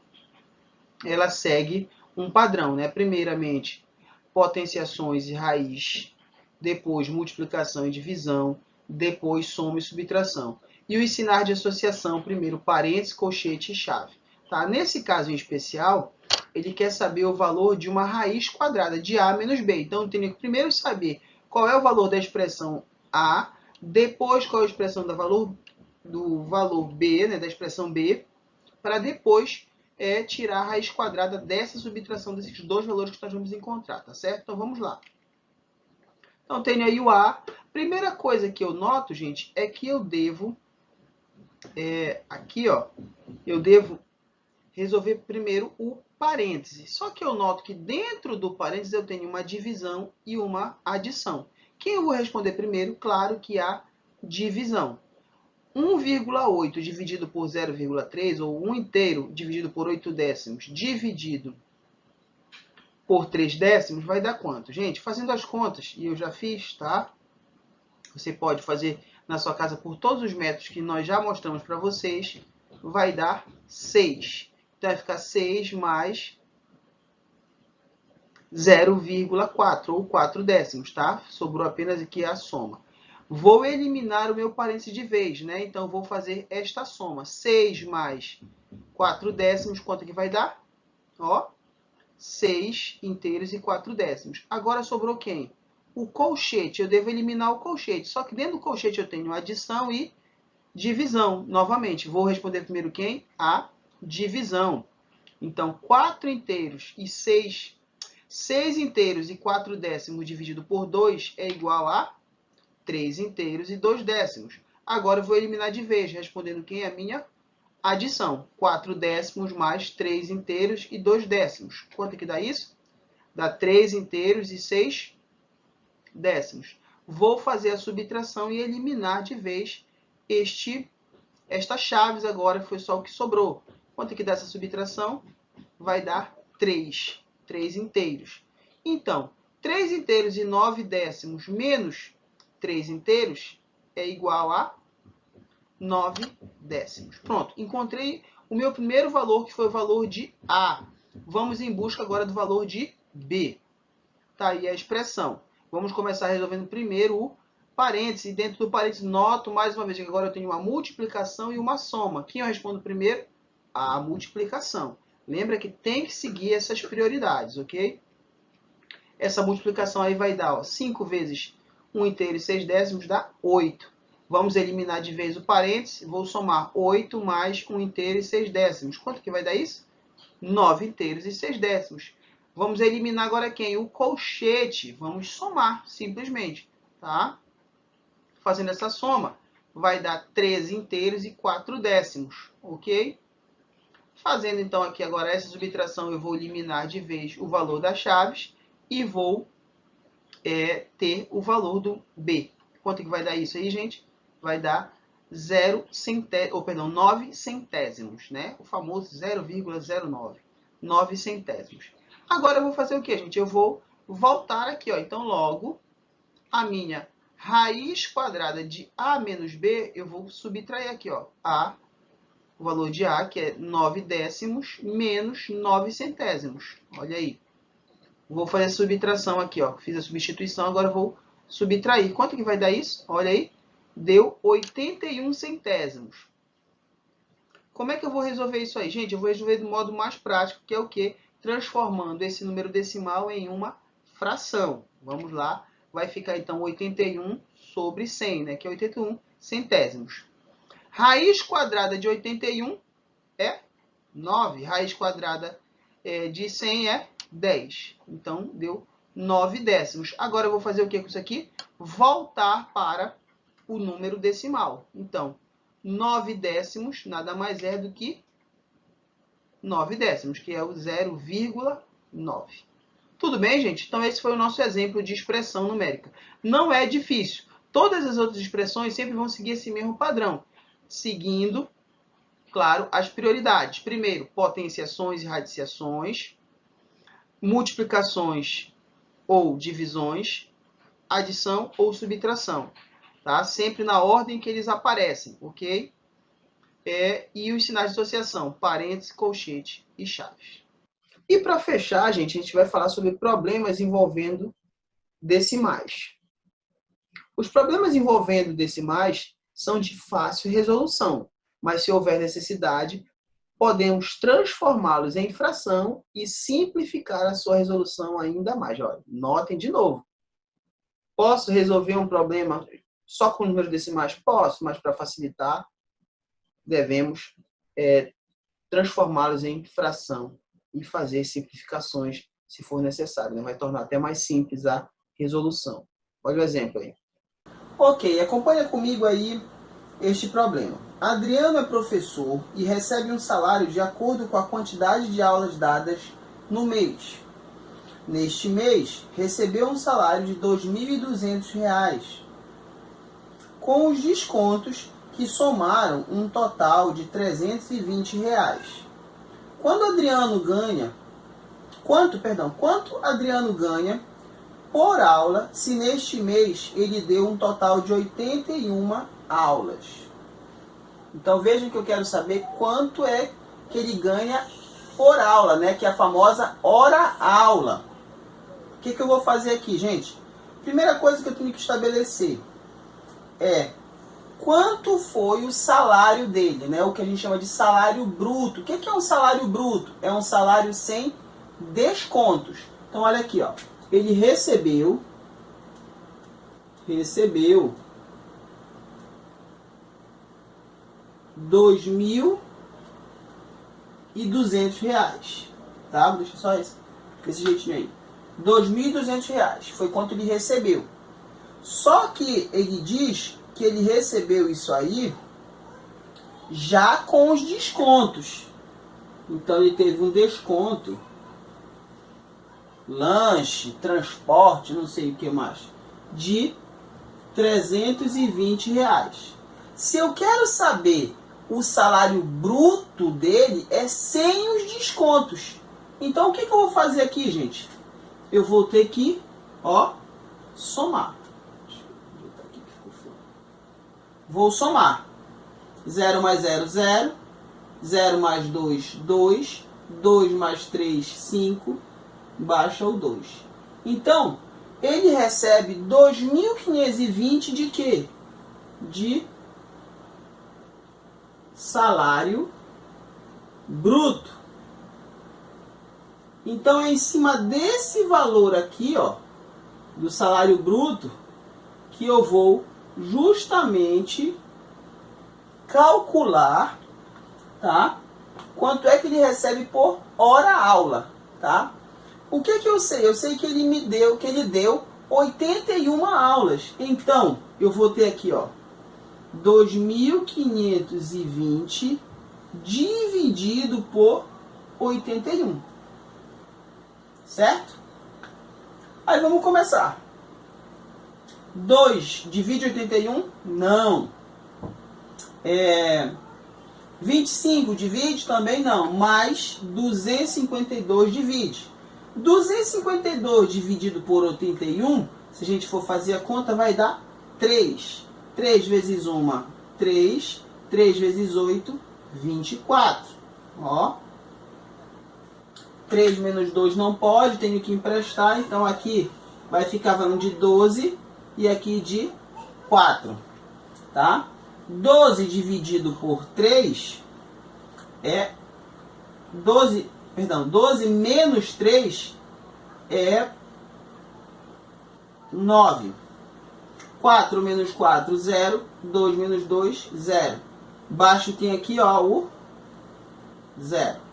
ela segue um padrão, né? Primeiramente, potenciações e raiz, depois multiplicação e divisão, depois soma e subtração. E o ensinar de associação, primeiro parênteses, colchete e chave. Tá? Nesse caso em especial, ele quer saber o valor de uma raiz quadrada de A menos B. Então, eu tenho que primeiro saber qual é o valor da expressão A, depois qual é a expressão do valor B, né, da expressão B, para depois tirar a raiz quadrada dessa subtração desses dois valores que nós vamos encontrar, tá certo? Então, vamos lá. Então, tenho aí o A. Primeira coisa que eu noto, gente, é que eu devo, aqui, ó, eu devo resolver primeiro o parêntese. Só que eu noto que dentro do parêntese eu tenho uma divisão e uma adição. Quem eu vou responder primeiro? Claro que a divisão. 1,8 dividido por 0,3, ou 1 inteiro dividido por 8 décimos, dividido por 3 décimos, vai dar quanto? Gente, fazendo as contas, e eu já fiz, tá? Você pode fazer na sua casa por todos os métodos que nós já mostramos para vocês, vai dar 6. Então, vai ficar 6 mais 0,4, ou 4 décimos, tá? Sobrou apenas aqui a soma. Vou eliminar o meu parêntese de vez, né? Então, vou fazer esta soma. 6 mais 4 décimos, quanto que vai dar? Ó, 6 inteiros e 4 décimos. Agora, sobrou quem? O colchete. Eu devo eliminar o colchete. Só que dentro do colchete eu tenho adição e divisão. Novamente, vou responder primeiro quem? A divisão. Então, 4 inteiros e 6 inteiros e 4 décimos dividido por 2 é igual a 3 inteiros e 2 décimos. Agora eu vou eliminar de vez, respondendo quem é a minha adição. 4 décimos mais 3 inteiros e 2 décimos. Quanto que dá isso? Dá 3 inteiros e 6 décimos. Vou fazer a subtração e eliminar de vez esta chaves agora, foi só o que sobrou. Quanto que dá essa subtração? Vai dar 3 inteiros. Então, 3 inteiros e 9 décimos menos 3 inteiros é igual a 9 décimos. Pronto, encontrei o meu primeiro valor, que foi o valor de A. Vamos em busca agora do valor de B. Tá aí a expressão. Vamos começar resolvendo primeiro o parêntese. E dentro do parêntese, noto mais uma vez que agora eu tenho uma multiplicação e uma soma. Quem eu respondo primeiro? A multiplicação. Lembra que tem que seguir essas prioridades, ok? Essa multiplicação aí vai dar, ó, 5 vezes 1 inteiro e 6 décimos dá 8. Vamos eliminar de vez o parêntese. Vou somar 8 mais 1 inteiro e 6 décimos. Quanto que vai dar isso? 9 inteiros e 6 décimos. Vamos eliminar agora quem? O colchete. Vamos somar, simplesmente. Tá? Fazendo essa soma, vai dar 13 inteiros e 4 décimos. Ok? Fazendo então aqui agora essa subtração, eu vou eliminar de vez o valor das chaves e vou ter o valor do B. Quanto que vai dar isso aí, gente? Vai dar 9 centésimos, né? O famoso 0,09. 9 centésimos. Agora eu vou fazer o que, gente? Eu vou voltar aqui, ó. Então, logo, a minha raiz quadrada de A menos B, eu vou subtrair aqui, ó. O valor de A, que é 9 décimos, menos 9 centésimos. Olha aí. Vou fazer a subtração aqui, ó. Fiz a substituição, agora vou subtrair. Quanto que vai dar isso? Olha aí. Deu 81 centésimos. Como é que eu vou resolver isso aí? Gente, eu vou resolver do modo mais prático, que é o quê? Transformando esse número decimal em uma fração. Vamos lá. Vai ficar, então, 81 sobre 100, né? Que é 81 centésimos. Raiz quadrada de 81 é 9. Raiz quadrada de 100 é 10. Então, deu 9 décimos. Agora, eu vou fazer o que com isso aqui? Voltar para o número decimal. Então, 9 décimos nada mais é do que 9 décimos, que é o 0,9. Tudo bem, gente? Então esse foi o nosso exemplo de expressão numérica. Não é difícil. Todas as outras expressões sempre vão seguir esse mesmo padrão, seguindo, claro, as prioridades. Primeiro, potenciações e radiciações, multiplicações ou divisões, adição ou subtração, tá? Sempre na ordem que eles aparecem, ok? E os sinais de associação, parênteses, colchete e chaves. E para fechar, gente, a gente vai falar sobre problemas envolvendo decimais. Os problemas envolvendo decimais são de fácil resolução, mas se houver necessidade, podemos transformá-los em fração e simplificar a sua resolução ainda mais. Olha, notem de novo. Posso resolver um problema só com números decimais? Posso, mas para facilitar, devemos transformá-los em fração e fazer simplificações se for necessário. Vai tornar até mais simples a resolução. Olha o exemplo aí. Ok, acompanha comigo aí este problema. Adriano é professor e recebe um salário de acordo com a quantidade de aulas dadas no mês. Neste mês, recebeu um salário de R$ 2.200, com os descontos que somaram um total de R$ 320. Quanto Adriano ganha por aula se neste mês ele deu um total de 81 aulas? Então vejam que eu quero saber quanto é que ele ganha por aula, né? Que é a famosa hora-aula. O que eu vou fazer aqui, gente? Primeira coisa que eu tenho que estabelecer é quanto foi o salário dele, né? O que a gente chama de salário bruto. O que é um salário bruto? É um salário sem descontos. Então olha aqui, ó. Ele recebeu R$ 2.200, tá? Vou deixar só desse jeitinho aí. R$ 2.200 foi quanto ele recebeu. Só que ele diz que ele recebeu isso aí já com os descontos. Então ele teve um desconto, lanche, transporte, não sei o que mais, de R$ 320. Se eu quero saber o salário bruto dele, é sem os descontos. Então o que eu vou fazer aqui, gente? Eu vou ter que, somar. Vou somar. 0 mais 0, 0. 0 mais 2, 2. 2 mais 3, 5. Baixa o 2. Então, ele recebe 2.520 de quê? De salário bruto. Então, é em cima desse valor aqui, do salário bruto, que eu vou justamente calcular, tá? Quanto é que ele recebe por hora-aula, tá? O que eu sei? Eu sei que ele deu 81 aulas. Então, eu vou ter aqui, 2.520 dividido por 81. Certo? Aí vamos começar. 2 divide 81? Não. 25 divide? Também não. Mas 252 divide. 252 dividido por 81, se a gente for fazer a conta, vai dar 3. 3 vezes 1, 3. 3 vezes 8, 24. 3 menos 2 não pode, tenho que emprestar. Então aqui vai ficar valendo de 12 e aqui de 4. Tá? 12 dividido por 3 é 12 menos 3 é 9. 4 menos 4, 0. 2 menos 2, 0. Baixo tem aqui, o 0.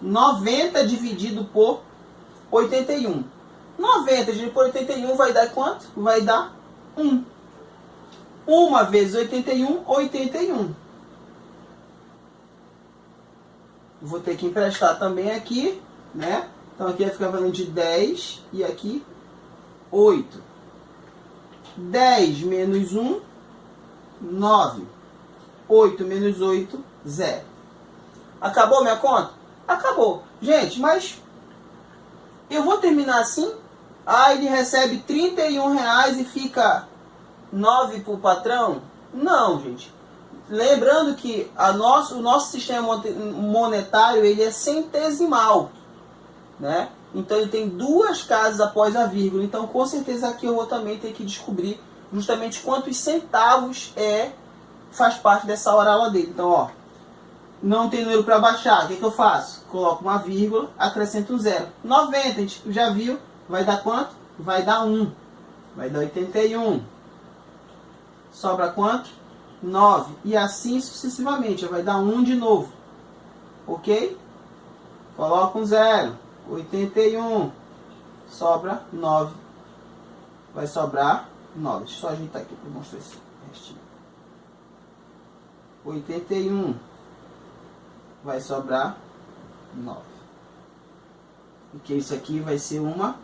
90 dividido por 81. 90 dividido por 81 vai dar quanto? Vai dar 1. 1 vezes 81, 81. Vou ter que emprestar também aqui, né? Então aqui vai ficar valendo de 10 e aqui 8. 10 menos 1, 9. 8 menos 8, 0. Acabou minha conta? Acabou. Gente, mas eu vou terminar assim? Ah, ele recebe R$31 e fica 9 para o patrão? Não, gente. Lembrando que o nosso sistema monetário ele é centesimal, né? Então ele tem duas casas após a vírgula. Então com certeza aqui eu vou também ter que descobrir justamente quantos centavos faz parte dessa aula dele. Então, ó, não tem número para baixar. O que eu faço? Coloco uma vírgula, acrescento um zero. 90, a gente já viu, vai dar quanto? Vai dar 1. Vai dar 81. Sobra quanto? 9. E assim sucessivamente. Vai dar 1 de novo. Ok? Coloca um zero. 81. Sobra 9. Vai sobrar 9. Deixa eu só ajeitar aqui para mostrar esse restinho. 81. Vai sobrar 9. Porque isso aqui vai ser uma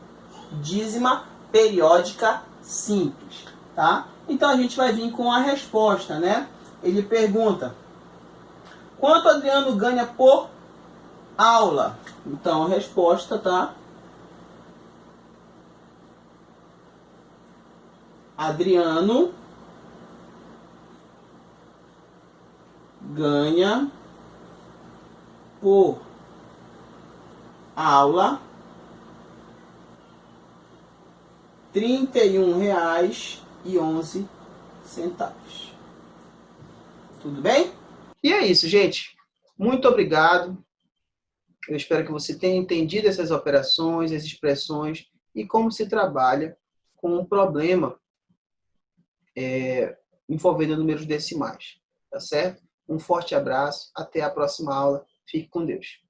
dízima periódica simples, tá? Então a gente vai vir com a resposta, né? Ele pergunta: quanto Adriano ganha por aula? Então a resposta tá: Adriano ganha por aula R$31,11. Tudo bem? E é isso, gente. Muito obrigado. Eu espero que você tenha entendido essas operações, as expressões e como se trabalha com um problema envolvendo números decimais. Tá certo? Um forte abraço. Até a próxima aula. Fique com Deus.